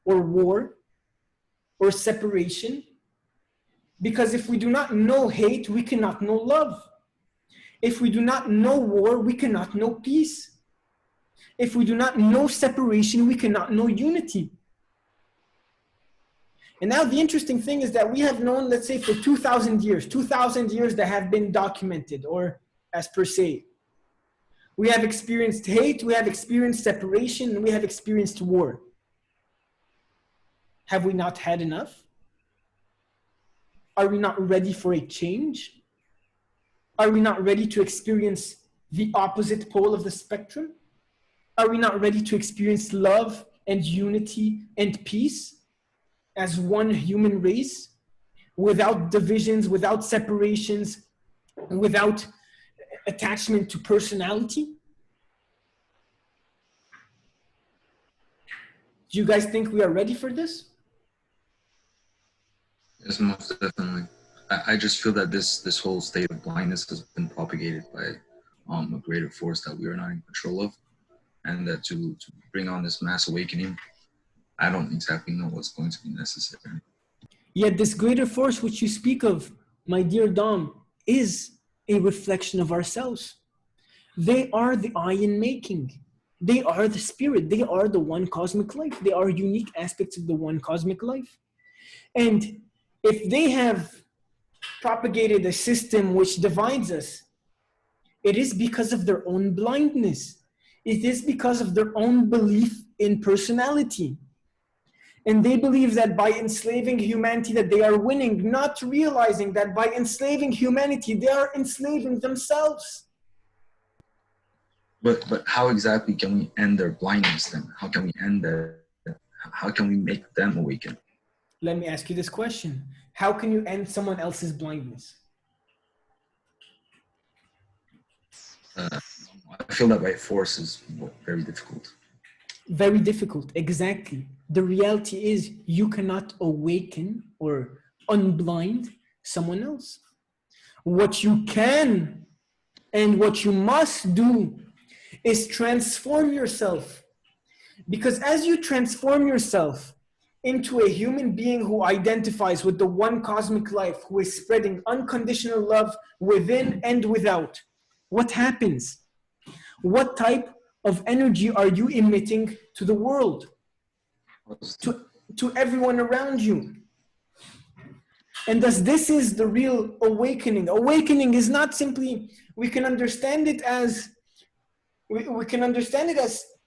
or war or separation, because if we do not know hate, we cannot know love. If we do not know war, we cannot know peace. If we do not know separation, we cannot know unity. And now the interesting thing is that we have known, let's say, for 2,000 years that have been documented, or as per se. We have experienced hate, we have experienced separation, and we have experienced war. Have we not had enough? Are we not ready for a change? Are we not ready to experience the opposite pole of the spectrum? Are we not ready to experience love and unity and peace as one human race, without divisions, without separations, without attachment to personality? Do you guys think we are ready for this? Yes, most definitely. I just feel that this whole state of blindness has been propagated by a greater force that we are not in control of, and that to bring on this mass awakening, I don't exactly know what's going to be necessary. Yet this greater force which you speak of, my dear Dom, is a reflection of ourselves. They are the I in making. They are the spirit. They are the one cosmic life. They are unique aspects of the one cosmic life. And if they have propagated a system which divides us, it is because of their own blindness. It is because of their own belief in personality. And they believe that by enslaving humanity that they are winning, not realizing that by enslaving humanity, they are enslaving themselves. But how exactly can we end their blindness then? How can we end that? How can we make them awaken? Let me ask you this question. How can you end someone else's blindness? I feel that by force is very difficult. Very difficult, exactly. The reality is you cannot awaken or unblind someone else. What you can and what you must do is transform yourself. Because as you transform yourself into a human being who identifies with the one cosmic life, who is spreading unconditional love within and without, what happens? What type of energy are you emitting to the world? To everyone around you? And thus this is the real awakening. Awakening is not simply, we can understand it as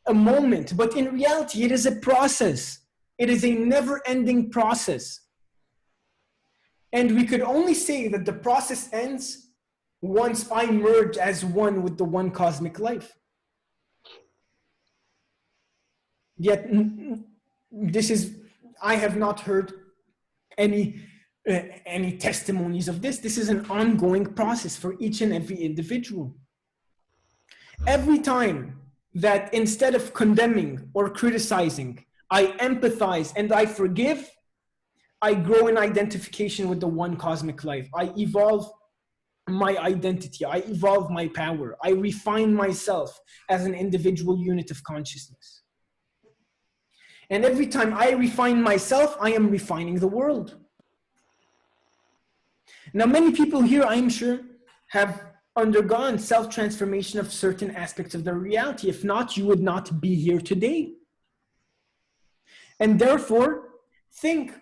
a moment, but in reality it is a process. It is a never-ending process. And we could only say that the process ends once I merge as one with the one cosmic life. Yet I have not heard any testimonies of this. This is an ongoing process for each and every individual. Every time that instead of condemning or criticizing, I empathize and I forgive, I grow in identification with the one cosmic life. I evolve my identity. I evolve my power. I refine myself as an individual unit of consciousness. And every time I refine myself, I am refining the world. Now, many people here, I'm sure, have undergone self-transformation of certain aspects of their reality. If not, you would not be here today. And therefore, think,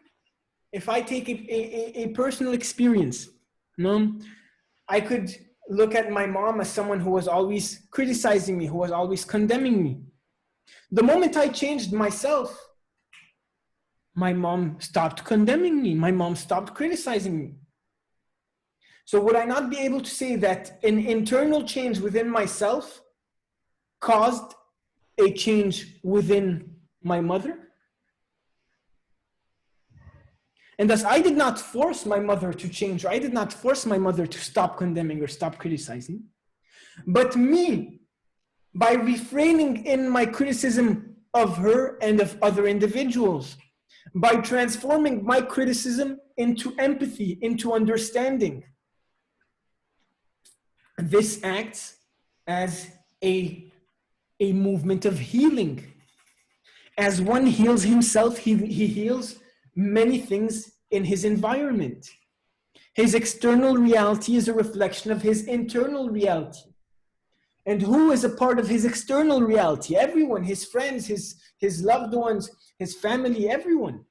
if I take a personal experience, I could look at my mom as someone who was always criticizing me, who was always condemning me. The moment I changed myself, my mom stopped condemning me. My mom stopped criticizing me. So would I not be able to say that an internal change within myself caused a change within my mother. And thus, I did not force my mother to change, or I did not force my mother to stop condemning or stop criticizing. But me, by refraining in my criticism of her and of other individuals, by transforming my criticism into empathy, into understanding, this acts as a movement of healing. As one heals himself, he heals many things in his environment. His external reality is a reflection of his internal reality. And who is a part of his external reality? Everyone, his friends, his loved ones, his family, everyone.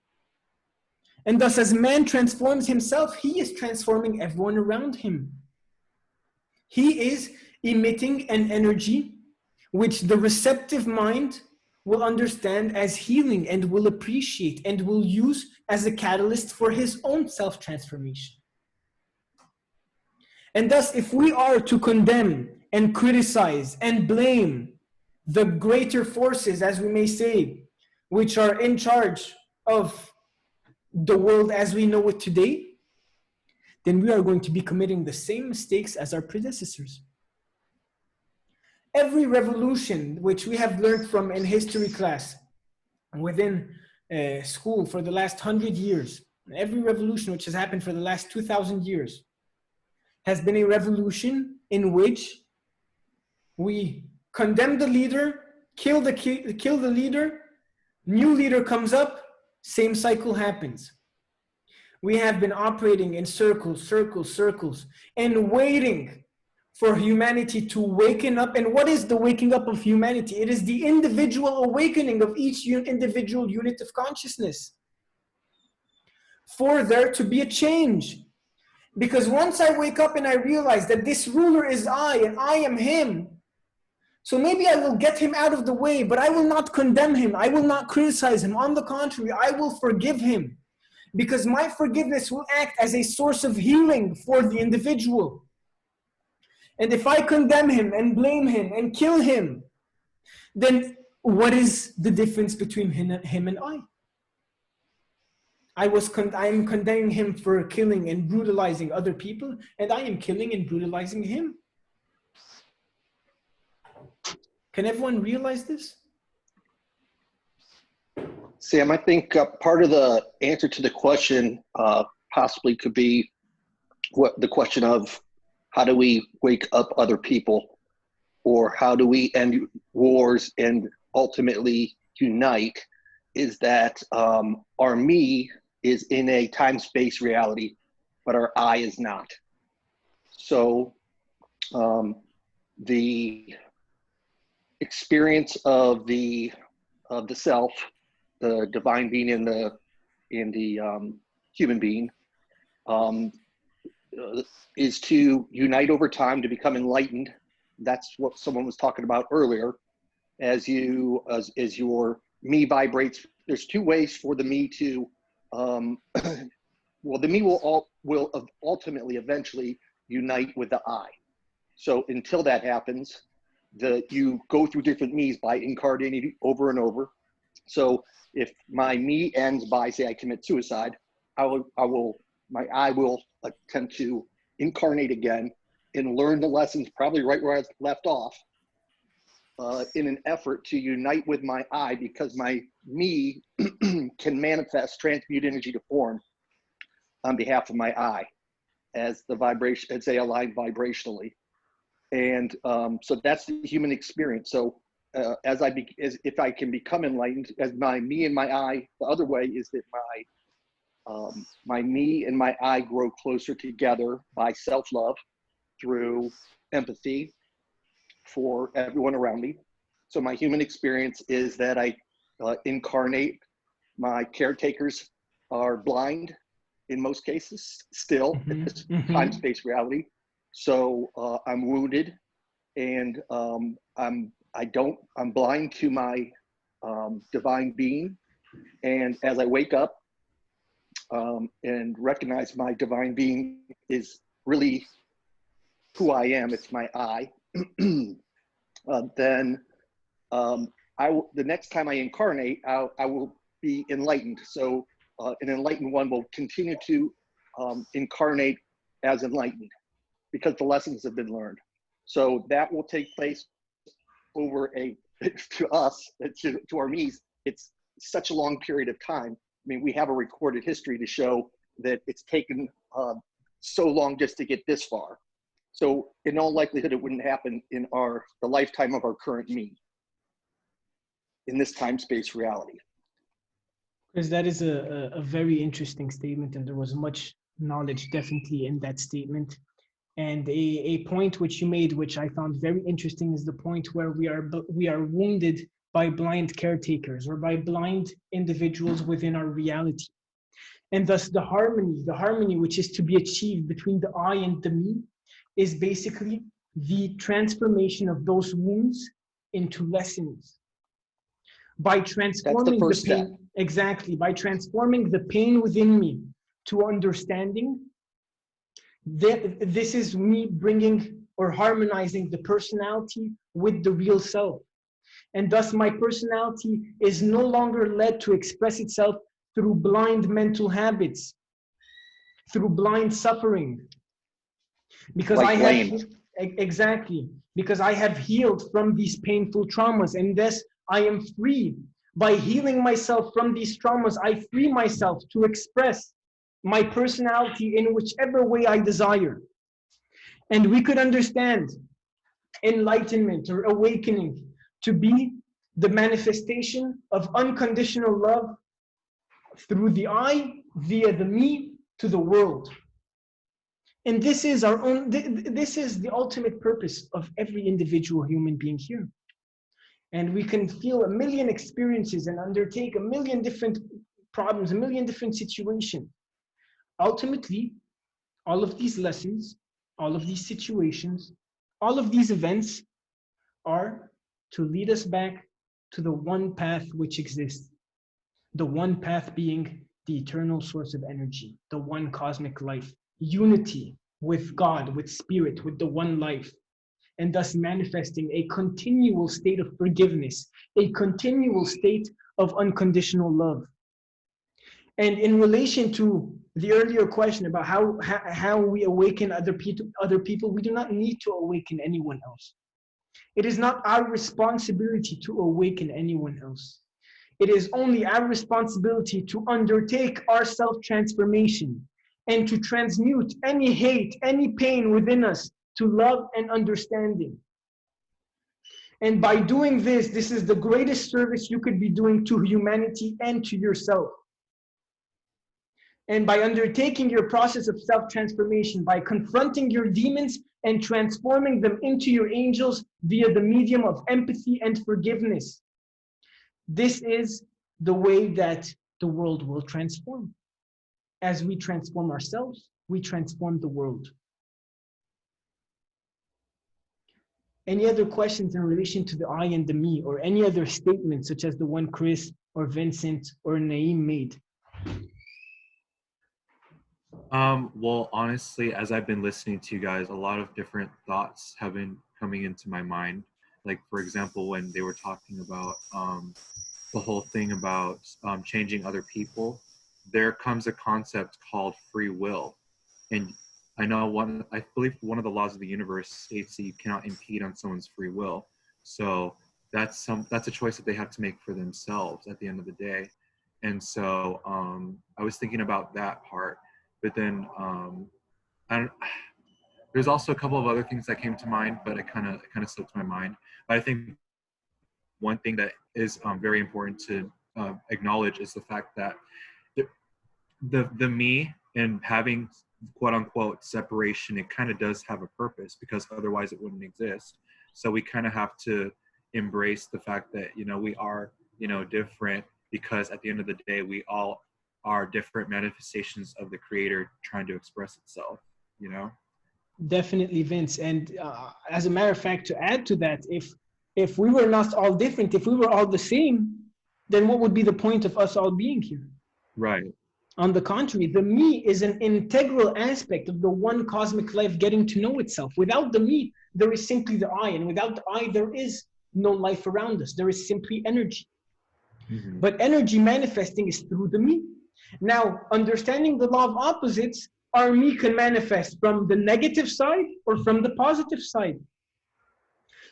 And thus, as man transforms himself, he is transforming everyone around him. He is emitting an energy which the receptive mind will understand as healing and will appreciate and will use as a catalyst for his own self-transformation. And thus, if we are to condemn and criticize and blame the greater forces, as we may say, which are in charge of the world as we know it today, then we are going to be committing the same mistakes as our predecessors. Every revolution, which we have learned from in history class, within school for the last 100 years, every revolution which has happened for the last 2,000 years, has been a revolution in which we condemn the leader, kill the leader, new leader comes up, same cycle happens. We have been operating in circles, and waiting for humanity to waken up. And what is the waking up of humanity? It is the individual awakening of each individual unit of consciousness, for there to be a change. Because once I wake up and I realize that this ruler is I and I am him, so maybe I will get him out of the way, but I will not condemn him. I will not criticize him. On the contrary, I will forgive him, because my forgiveness will act as a source of healing for the individual. And if I condemn him and blame him and kill him, then what is the difference between him and I? I am condemning him for killing and brutalizing other people, and I am killing and brutalizing him. Can everyone realize this? Sam, I think part of the answer to the question possibly could be what the question of how do we wake up other people, or how do we end wars and ultimately unite, is that our me is in a time-space reality, but our I is not. So the experience of the self, the divine being in the human being, is to unite over time to become enlightened. That's what someone was talking about earlier. As your me vibrates, there's two ways for the me to well, the me will ultimately eventually unite with the I. So until that happens, you go through different me's by incarnating over and over. So if my me ends by, say, I commit suicide, my I will attempt to incarnate again and learn the lessons probably right where I left off, in an effort to unite with my I, because my me can manifest, transmute energy to form on behalf of my I, as the vibration, as they align vibrationally. And so that's the human experience. So if I can become enlightened, as my me and my I, the other way is that my me and my I grow closer together by self-love through empathy for everyone around me. So my human experience is that I incarnate. My caretakers are blind in most cases still, it's time-space reality. So I'm wounded, and I'm blind to my divine being. And as I wake up and recognize my divine being is really who I am, it's my I, then I the next time I incarnate, I will be enlightened. So an enlightened one will continue to incarnate as enlightened because the lessons have been learned. So that will take place over to us, to our me's, it's such a long period of time. I mean, we have a recorded history to show that it's taken so long just to get this far. So in all likelihood, it wouldn't happen in the lifetime of our current me, in this time-space reality. Because that is a very interesting statement, and there was much knowledge definitely in that statement. And a point which you made, which I found very interesting, is the point where we are wounded by blind caretakers or by blind individuals within our reality. And thus the harmony which is to be achieved between the I and the me is basically the transformation of those wounds into lessons. By transforming the pain, exactly, by transforming the pain within me to understanding, this is me bringing or harmonizing the personality with the real self. And thus my personality is no longer led to express itself through blind mental habits, through blind suffering. Because like because I have healed from these painful traumas, and thus I am free. By healing myself from these traumas, I free myself to express my personality in whichever way I desire. And we could understand enlightenment or awakening to be the manifestation of unconditional love through the I, via the me, to the world. And this is this is the ultimate purpose of every individual human being here. And we can feel a million experiences and undertake a million different problems, a million different situations. Ultimately, all of these lessons, all of these situations, all of these events are to lead us back to the one path which exists. The one path being the eternal source of energy, the one cosmic life, unity with God, with spirit, with the one life, and thus manifesting a continual state of forgiveness, a continual state of unconditional love. And in relation to the earlier question about how we awaken other people, we do not need to awaken anyone else. It is not our responsibility to awaken anyone else. It is only our responsibility to undertake our self-transformation and to transmute any hate, any pain within us to love and understanding. And by doing this, this is the greatest service you could be doing to humanity and to yourself. And by undertaking your process of self-transformation, by confronting your demons and transforming them into your angels via the medium of empathy and forgiveness, this is the way that the world will transform. As we transform ourselves, we transform the world. Any other questions in relation to the I and the me, or any other statements such as the one Chris or Vincent or Naeem made? Well, honestly, as I've been listening to you guys, a lot of different thoughts have been coming into my mind. Like, for example, when they were talking about the whole thing about changing other people, there comes a concept called free will. And I know I believe one of the laws of the universe states that you cannot impede on someone's free will. So that's a choice that they have to make for themselves at the end of the day. And so I was thinking about that part. But then there's also a couple of other things that came to mind, but it kind of slipped my mind. But I think one thing that is very important to acknowledge is the fact that the me and having quote unquote separation, it kind of does have a purpose, because otherwise it wouldn't exist. So we kind of have to embrace the fact that, we are, different, because at the end of the day, we all are different manifestations of the creator trying to express itself, Definitely, Vince. And as a matter of fact, to add to that, if we were not all different, if we were all the same, then what would be the point of us all being here? Right. On the contrary, the me is an integral aspect of the one cosmic life getting to know itself. Without the me, there is simply the I, and without the I, there is no life around us. There is simply energy. Mhm. But energy manifesting is through the me. Now, understanding the law of opposites, our me can manifest from the negative side or from the positive side.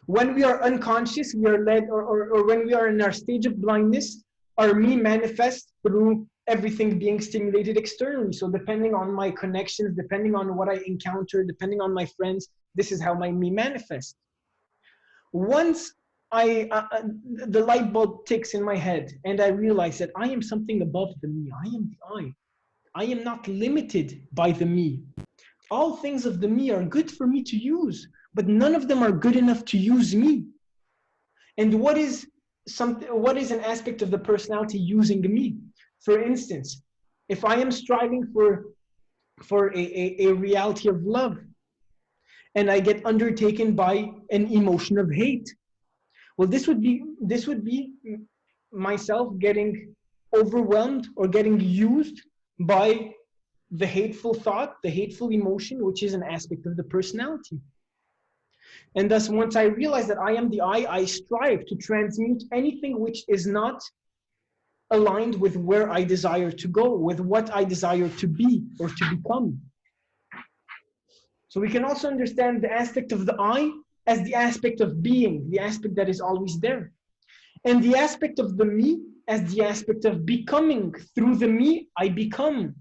When we are unconscious, we are led, or when we are in our stage of blindness, our me manifests through everything being stimulated externally. So depending on my connections, depending on what I encounter, depending on my friends, this is how my me manifests. Once the light bulb ticks in my head and I realize that I am something above the me, I am the I. I am not limited by the me. All things of the me are good for me to use, but none of them are good enough to use me. And what is an aspect of the personality using me? For instance, if I am striving for a reality of love and I get undertaken by an emotion of hate, well, this would be myself getting overwhelmed or getting used by the hateful thought, the hateful emotion, which is an aspect of the personality. And thus, once I realize that I am the I strive to transmute anything which is not aligned with where I desire to go, with what I desire to be or to become. So we can also understand the aspect of the I as the aspect of being, the aspect that is always there. And the aspect of the me as the aspect of becoming. Through the me, I become.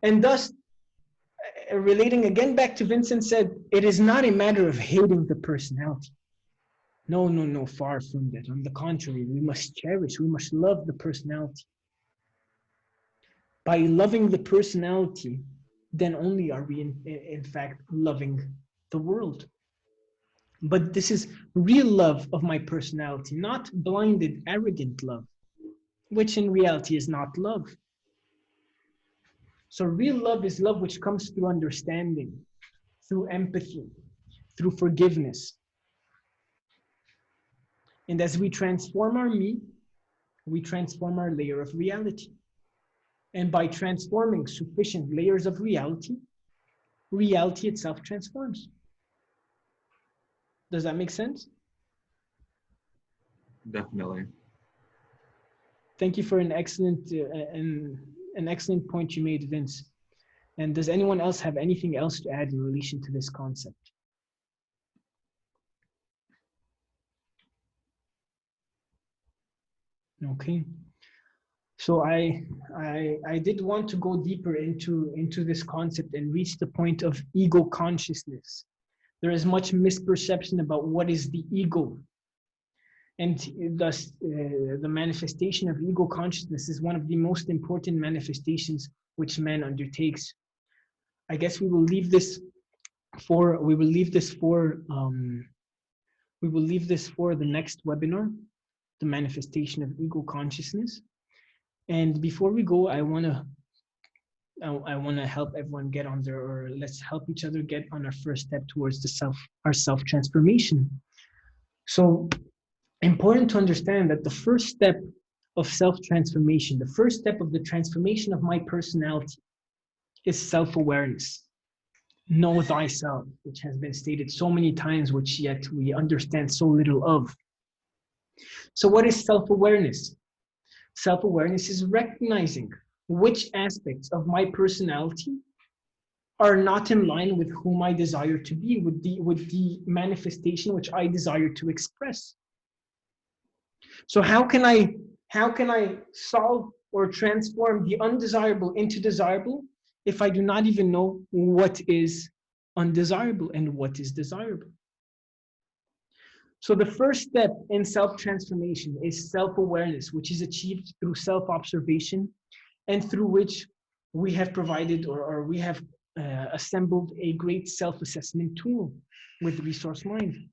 And thus, relating again back to Vincent said, it is not a matter of hating the personality. No, far from that. On the contrary, we must cherish, we must love the personality. By loving the personality, then only are we in fact loving the world. But this is real love of my personality, not blinded, arrogant love, which in reality is not love. So real love is love which comes through understanding, through empathy, through forgiveness. And as we transform our me, we transform our layer of reality. And by transforming sufficient layers of reality, reality itself transforms. Does that make sense? Definitely. Thank you for an excellent point you made, Vince. And does anyone else have anything else to add in relation to this concept? Okay. So I did want to go deeper into this concept and reach the point of ego consciousness. There is much misperception about what is the ego. And thus, the manifestation of ego consciousness is one of the most important manifestations which man undertakes. I guess we will leave this for the next webinar, the manifestation of ego consciousness. And before we go, I wanna help everyone get on there, or let's help each other get on our first step towards our self transformation. So, important to understand that the first step of self-transformation, the first step of the transformation of my personality is self-awareness. Know thyself, which has been stated so many times, which yet we understand so little of. So what is self-awareness? Self-awareness is recognizing which aspects of my personality are not in line with whom I desire to be, with the manifestation which I desire to express. So how can I solve or transform the undesirable into desirable if I do not even know what is undesirable and what is desirable? So the first step in self-transformation is self-awareness, which is achieved through self-observation and through which we have provided or we have assembled a great self-assessment tool with ReSourceMind,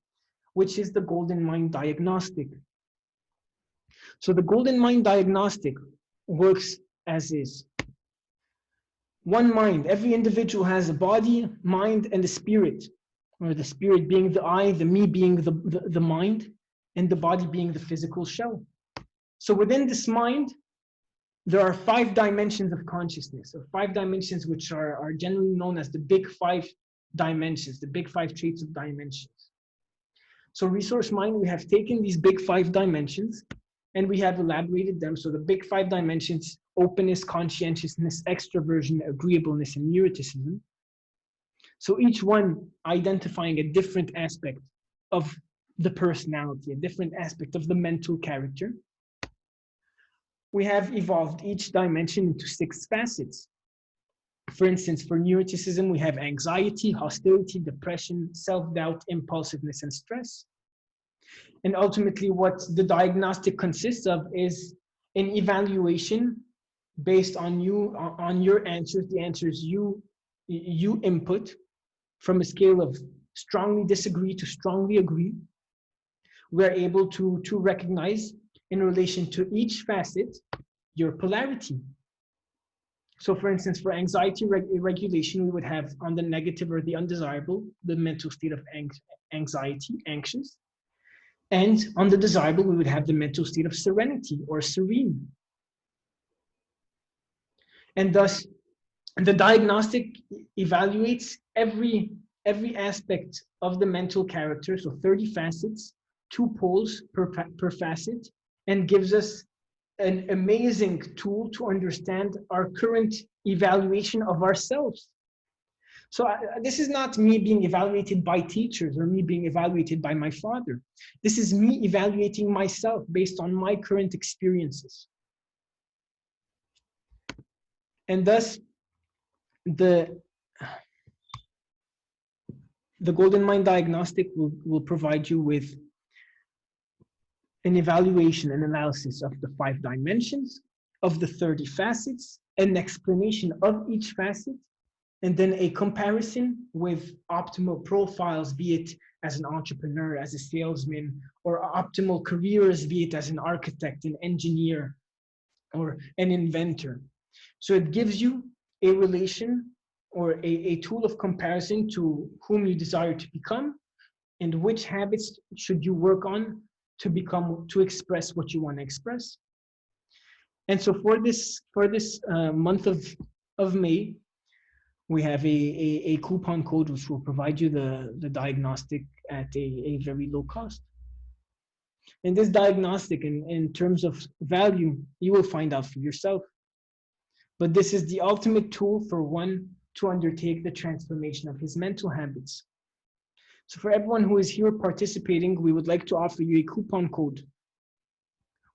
which is the Golden Mind Diagnostic. So the Golden Mind Diagnostic works as is. One mind. Every individual has a body, mind, and a spirit, or the spirit being the I, the me being the mind, and the body being the physical shell. So within this mind, there are 5 dimensions of consciousness, or 5 dimensions which are generally known as the big 5 dimensions, the big 5 traits of dimensions. So ReSourceMind, we have taken these big 5 dimensions and we have elaborated them. So the big 5 dimensions: openness, conscientiousness, extroversion, agreeableness, and neuroticism. So each one identifying a different aspect of the personality, a different aspect of the mental character. We have evolved each dimension into 6 facets. For instance, for neuroticism, we have anxiety, hostility, depression, self-doubt, impulsiveness, and stress. And ultimately, what the diagnostic consists of is an evaluation based on your answers, the answers you input, from a scale of strongly disagree to strongly agree. We're able to recognize, in relation to each facet, your polarity. So for instance, for anxiety regulation, we would have, on the negative or the undesirable, the mental state of anxiety, anxious. And on the desirable, we would have the mental state of serenity or serene. And thus, the diagnostic evaluates every aspect of the mental character, so 30 facets, 2 poles per facet, and gives us an amazing tool to understand our current evaluation of ourselves. So this is not me being evaluated by teachers or me being evaluated by my father. This is me evaluating myself based on my current experiences. And thus, the Golden Mind Diagnostic will provide you with an evaluation and analysis of the 5 dimensions, of the 30 facets, an explanation of each facet, and then a comparison with optimal profiles, be it as an entrepreneur, as a salesman, or optimal careers, be it as an architect, an engineer, or an inventor. So it gives you a relation or a tool of comparison to whom you desire to become and which habits should you work on to express what you want to express. And so for this month of May, we have a coupon code which will provide you the diagnostic at a very low cost. And this diagnostic, in terms of value, you will find out for yourself. But this is the ultimate tool for one to undertake the transformation of his mental habits. So for everyone who is here participating, we would like to offer you a coupon code,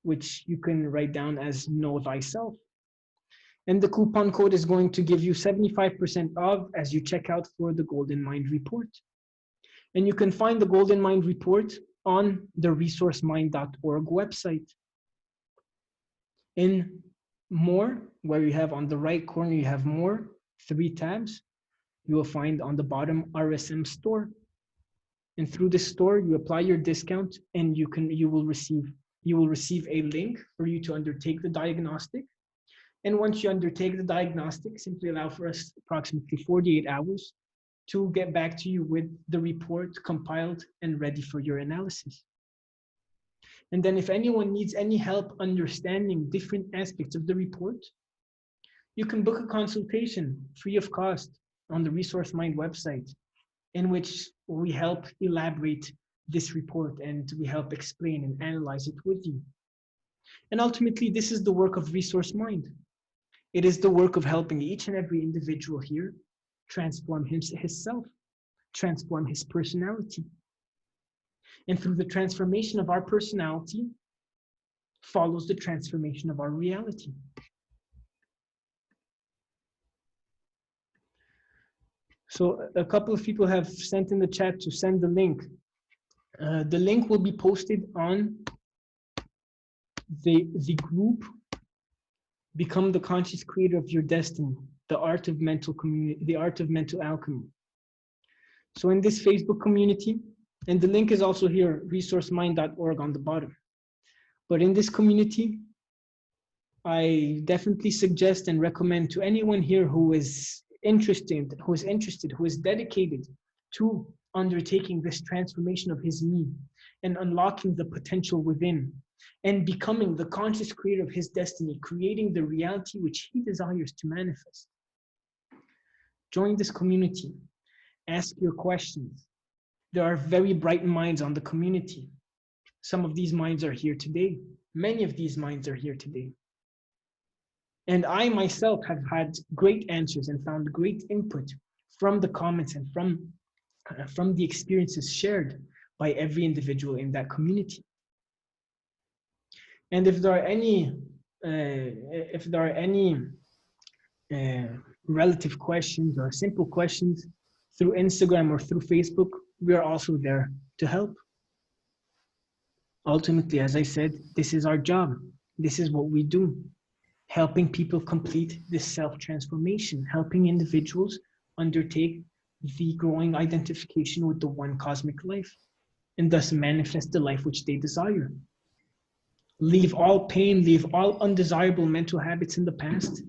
which you can write down as Know Thyself. And the coupon code is going to give you 75% off as you check out for the Golden Mind Report. And you can find the Golden Mind Report on the ReSourceMind.org website. In More, where you have on the right corner, you have More, 3 tabs. You will find on the bottom RSM Store. And through this store, you apply your discount and you will receive a link for you to undertake the diagnostic. And once you undertake the diagnostic, simply allow for us approximately 48 hours to get back to you with the report compiled and ready for your analysis. And then if anyone needs any help understanding different aspects of the report, you can book a consultation free of cost on the ReSourceMind website, in which we help elaborate this report and we help explain and analyze it with you. And ultimately, this is the work of ReSourceMind. It is the work of helping each and every individual here transform himself, transform his personality. And through the transformation of our personality follows the transformation of our reality. So a couple of people have sent in the chat to send the link. The link will be posted on the group Become the Conscious Creator of Your Destiny, the Art of Mental Alchemy. So in this Facebook community, and the link is also here, resourcemind.org on the bottom. But in this community, I definitely suggest and recommend to anyone here who is interested, who is dedicated to undertaking this transformation of his me and unlocking the potential within and becoming the conscious creator of his destiny, creating the reality which he desires to manifest. Join this community, ask your questions, There are very bright minds on the community. Some of these minds are here today. Many of these minds are here today. And I myself have had great answers and found great input from the comments and from the experiences shared by every individual in that community. And if there are any relative questions or simple questions through Instagram or through Facebook, we are also there to help. Ultimately, as I said, this is our job. This is what we do. Helping people complete this self-transformation, helping individuals undertake the growing identification with the one cosmic life, and thus manifest the life which they desire. Leave all pain, leave all undesirable mental habits in the past,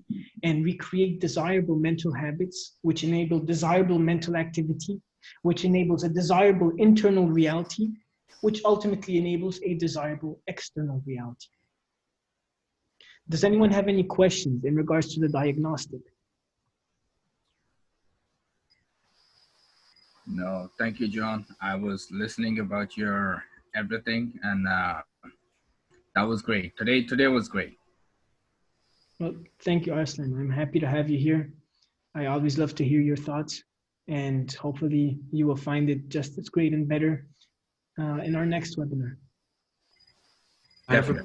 and recreate desirable mental habits, which enable desirable mental activity, which enables a desirable internal reality, which ultimately enables a desirable external reality. Does anyone have any questions in regards to the diagnostic? No, thank you, John. I was listening about your everything, and that was great. Today was great. Well, thank you, Arslan. I'm happy to have you here. I always love to hear your thoughts, and hopefully you will find it just as great and better in our next webinar. I have a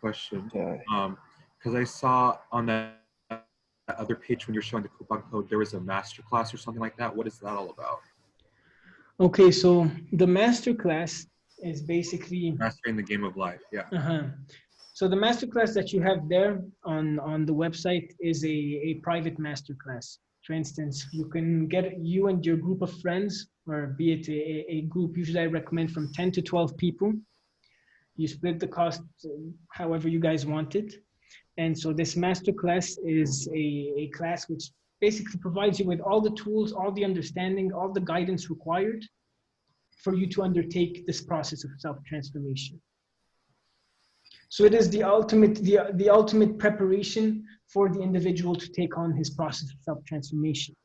question. Because I saw on that other page when you're showing the coupon code, there was a masterclass or something like that. What is that all about? Okay, so the masterclass is basically Mastering the Game of Life. Yeah. So the masterclass that you have there on the website is a private masterclass. For instance, you can get you and your group of friends, or be it a group, usually I recommend from 10 to 12 people. You split the cost however you guys want it. And so this masterclass is a class which basically provides you with all the tools, all the understanding, all the guidance required for you to undertake this process of self-transformation. So it is the ultimate preparation for the individual to take on his process of self-transformation.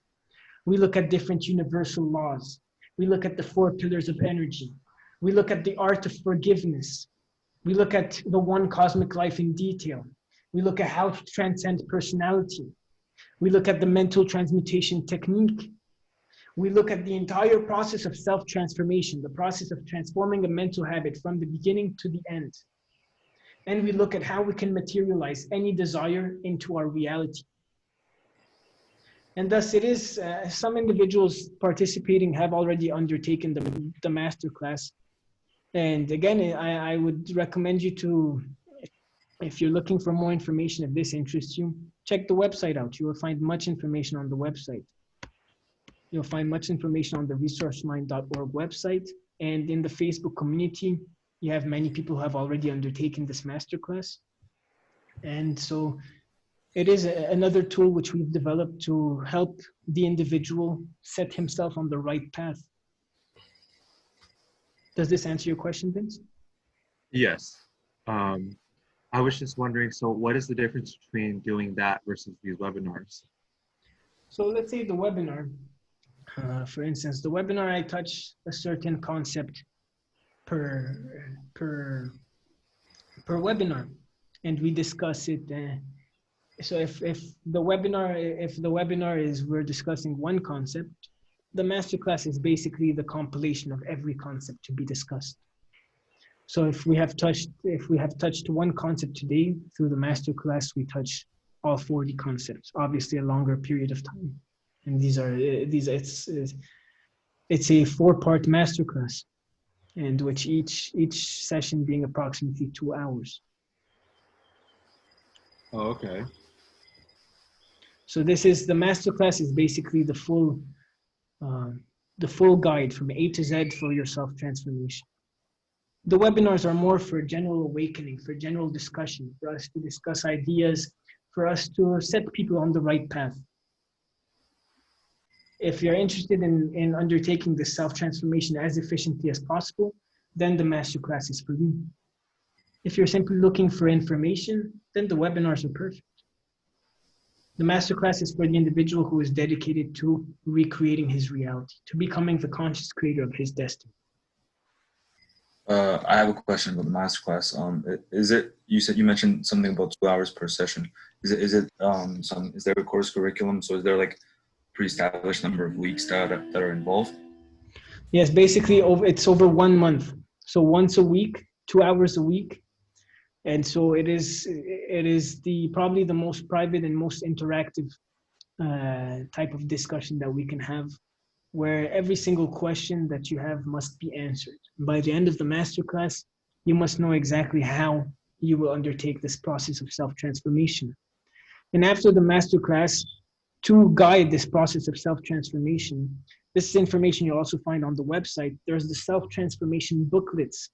We look at different universal laws. We look at the 4 pillars of energy. We look at the art of forgiveness. We look at the one cosmic life in detail. We look at how to transcend personality. We look at the mental transmutation technique. We look at the entire process of self-transformation, the process of transforming a mental habit from the beginning to the end. And we look at how we can materialize any desire into our reality. And thus it is, some individuals participating have already undertaken the masterclass. And again, I would recommend you to, if you're looking for more information, if this interests you, check the website out. You will find much information on the website. You'll find much information on the ReSourceMind.org website, and in the Facebook community, you have many people who have already undertaken this masterclass. And so it is another tool which we've developed to help the individual set himself on the right path. Does this answer your question, Vince? Yes. I was just wondering, so what is the difference between doing that versus these webinars? So let's say the webinar, for instance, the webinar, I touch a certain concept per webinar, and we discuss it. So if the webinar is we're discussing one concept, the masterclass is basically the compilation of every concept to be discussed. So if we have touched one concept today, through the masterclass we touch all 40 concepts, obviously a longer period of time. And it's a 4-part masterclass, and which each session being approximately 2 hours. Oh, okay. So the masterclass is basically the full guide from A to Z for your self-transformation. The webinars are more for general awakening, for general discussion, for us to discuss ideas, for us to set people on the right path. If you're interested in undertaking this self-transformation as efficiently as possible, then the masterclass is for you. If you're simply looking for information, then the webinars are perfect. The masterclass is for the individual who is dedicated to recreating his reality, to becoming the conscious creator of his destiny. I have a question about the masterclass. Is it, you mentioned something about 2 hours per session. Is there a course curriculum? So is there like pre-established number of weeks that are involved? Yes, basically it's over 1 month. So once a week, 2 hours a week. And so it is probably the most private and most interactive type of discussion that we can have, where every single question that you have must be answered. By the end of the masterclass, you must know exactly how you will undertake this process of self-transformation. And after the masterclass, to guide this process of self-transformation, this is information you'll also find on the website. There's the self-transformation booklets.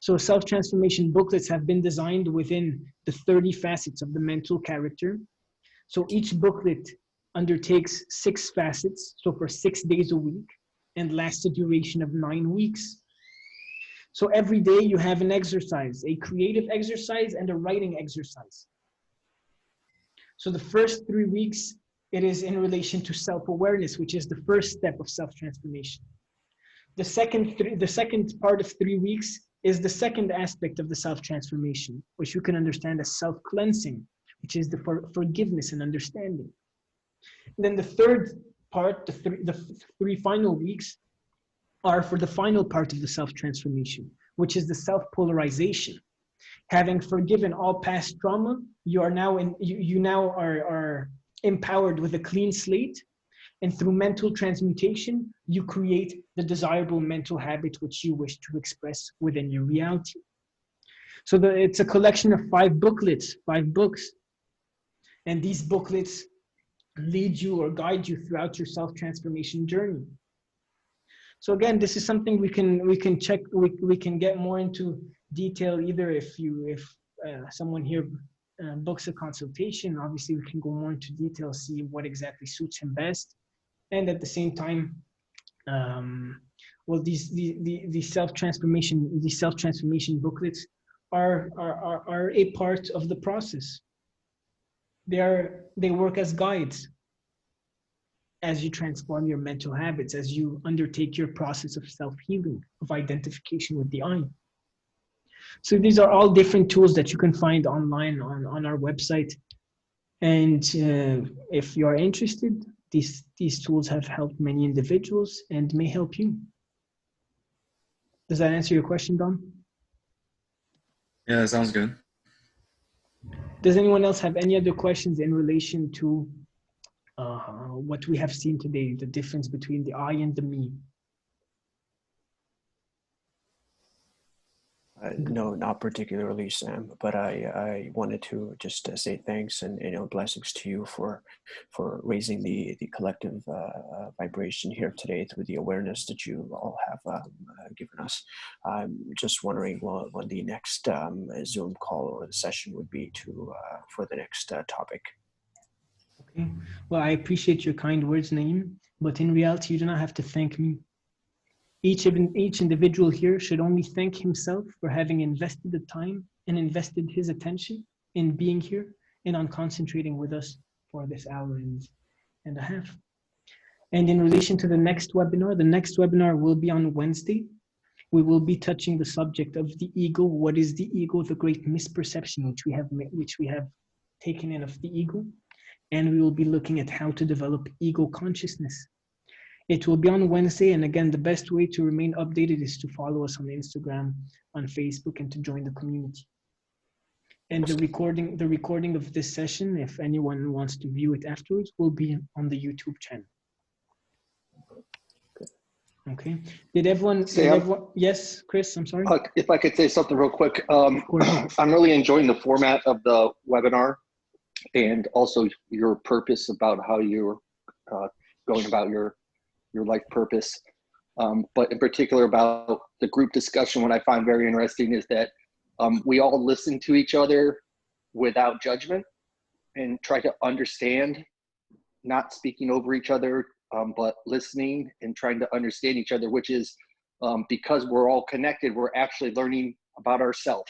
So self-transformation booklets have been designed within the 30 facets of the mental character. So each booklet undertakes 6 facets, so for 6 days a week, and lasts a duration of 9 weeks. So every day you have an exercise, a creative exercise and a writing exercise. So the first 3 weeks, it is in relation to self-awareness, which is the first step of self-transformation. The second part of 3 weeks is the second aspect of the self-transformation, which you can understand as self-cleansing, which is the forgiveness and understanding. And then the third part, the 3 final weeks, are for the final part of the self-transformation, which is the self-polarization. Having forgiven all past trauma, you now are empowered with a clean slate, and through mental transmutation, you create the desirable mental habit which you wish to express within your reality. So it's a collection of 5 booklets, 5 books, and these booklets lead you or guide you throughout your self-transformation journey. So again, this is something we can check. We can get more into detail either if someone here books a consultation. Obviously, we can go more into detail, see what exactly suits him best, and at the same time, well, these self-transformation booklets are a part of the process. They work as guides as you transform your mental habits, as you undertake your process of self-healing, of identification with the I. So these are all different tools that you can find online on our website. And if you are interested, these tools have helped many individuals and may help you. Does that answer your question, Don? Yeah, that sounds good. Does anyone else have any other questions in relation to what we have seen today, the difference between the I and the me? No, not particularly, Sam, but I wanted to just say thanks and blessings to you for raising the collective vibration here today through the awareness that you all have given us. I'm just wondering when the next Zoom call or the session would be for the next topic. Okay. Well, I appreciate your kind words, Naeem, but in reality, you do not have to thank me. Each individual here should only thank himself for having invested the time and invested his attention in being here and on concentrating with us for this hour and a half. And in relation to the next webinar will be on Wednesday. We will be touching the subject of the ego. What is the ego? The great misperception which we have taken in of the ego. And we will be looking at how to develop ego consciousness. It will be on Wednesday, and again, the best way to remain updated is to follow us on Instagram, on Facebook, and to join the community. And the recording of this session, if anyone wants to view it afterwards, will be on the YouTube channel. Okay. Did everyone? Yes, Chris. I'm sorry. If I could say something real quick, I'm really enjoying the format of the webinar, and also your purpose about how you're going about your life purpose. But in particular about the group discussion, what I find very interesting is that we all listen to each other without judgment and try to understand, not speaking over each other, but listening and trying to understand each other, which is because we're all connected, we're actually learning about ourselves.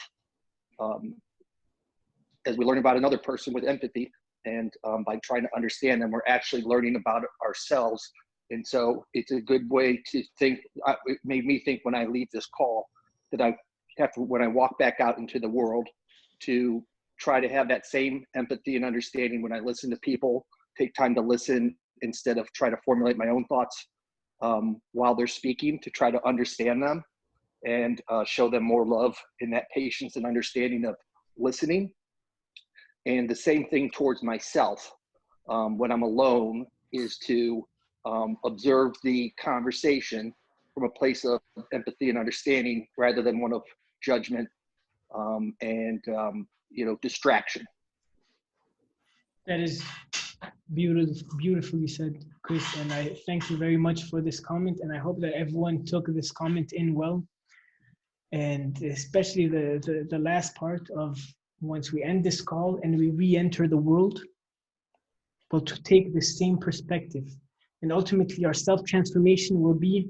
As we learn about another person with empathy, And by trying to understand them, we're actually learning about ourselves. And so it's a good way to think. It made me think when I leave this call that I have to, when I walk back out into the world, to try to have that same empathy and understanding when I listen to people, take time to listen instead of try to formulate my own thoughts while they're speaking, to try to understand them and show them more love in that patience and understanding of listening. And the same thing towards myself when I'm alone, is to observe the conversation from a place of empathy and understanding rather than one of judgment and distraction. That is beautifully said, Chris, and I thank you very much for this comment, and I hope that everyone took this comment in well, and especially the last part of, once we end this call and we re-enter the world, but to take the same perspective. And ultimately our self-transformation will be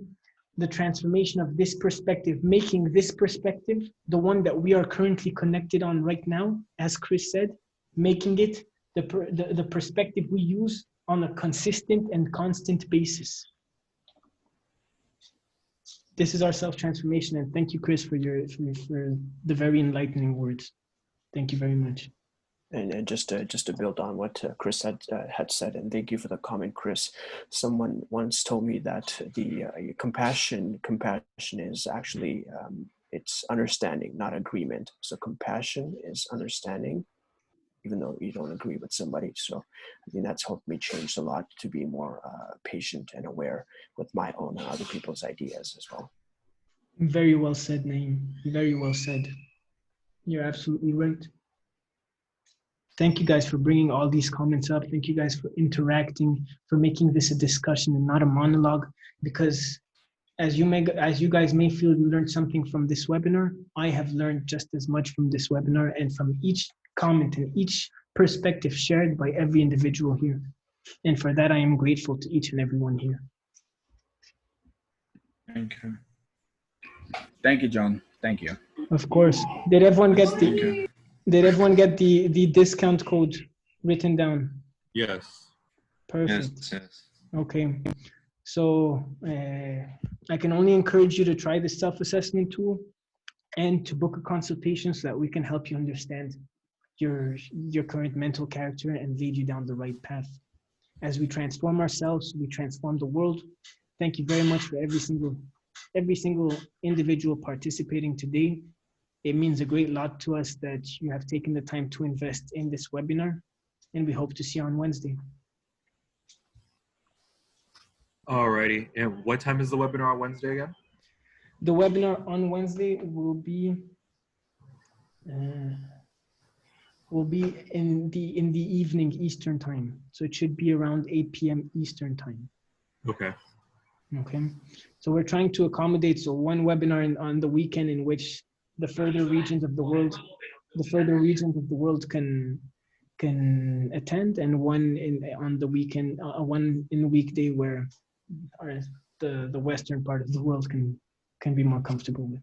the transformation of this perspective, making this perspective, the one that we are currently connected on right now, as Chris said, making it the perspective we use on a consistent and constant basis. This is our self-transformation, and thank you, Chris, for the very enlightening words. Thank you very much. And just to build on what Chris had said, and thank you for the comment, Chris. Someone once told me that the compassion is actually it's understanding, not agreement. So compassion is understanding, even though you don't agree with somebody. So I think that's helped me change a lot to be more patient and aware with my own and other people's ideas as well. Very well said, Naeem. Very well said. You're absolutely right. Thank you guys for bringing all these comments up. Thank you guys for interacting, for making this a discussion and not a monologue, because as you guys may feel you learned something from this webinar, I have learned just as much from this webinar and from each comment and each perspective shared by every individual here. And for that, I am grateful to each and everyone here. Thank you. Thank you, John. Thank you. Of course. Did everyone get the discount code written down? Yes. Perfect. Yes. Okay. So I can only encourage you to try the self-assessment tool and to book a consultation so that we can help you understand your current mental character and lead you down the right path. As we transform ourselves, we transform the world. Thank you very much for every single individual participating today. It means a great lot to us that you have taken the time to invest in this webinar, and we hope to see you on Wednesday. Alrighty. And what time is the webinar on Wednesday again? The webinar on Wednesday will be in the evening Eastern time. So it should be around 8 p.m. Eastern time. Okay. So we're trying to accommodate one webinar on the weekend in which the further regions of the world can attend, and one on the weekend, one in the weekday where the western part of the world can be more comfortable with.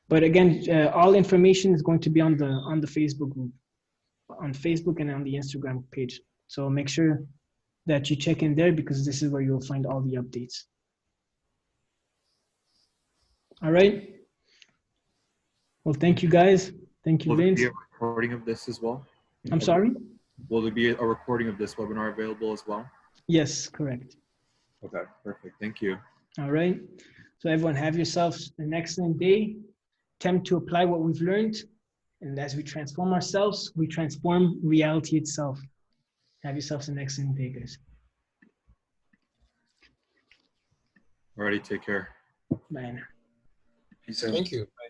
But again, all information is going to be on the Facebook group, on Facebook and on the Instagram page. So make sure that you check in there, because this is where you'll find all the updates. All right. Well, thank you guys. Thank you, Vince. Will there be a recording of this as well? I'm sorry? Will there be a recording of this webinar available as well? Yes, correct. Okay, perfect. Thank you. All right. So everyone, have yourselves an excellent day. Attempt to apply what we've learned. And as we transform ourselves, we transform reality itself. Have yourselves an excellent day, guys. Alrighty, take care. Bye now. Peace out. Thank you. Bye.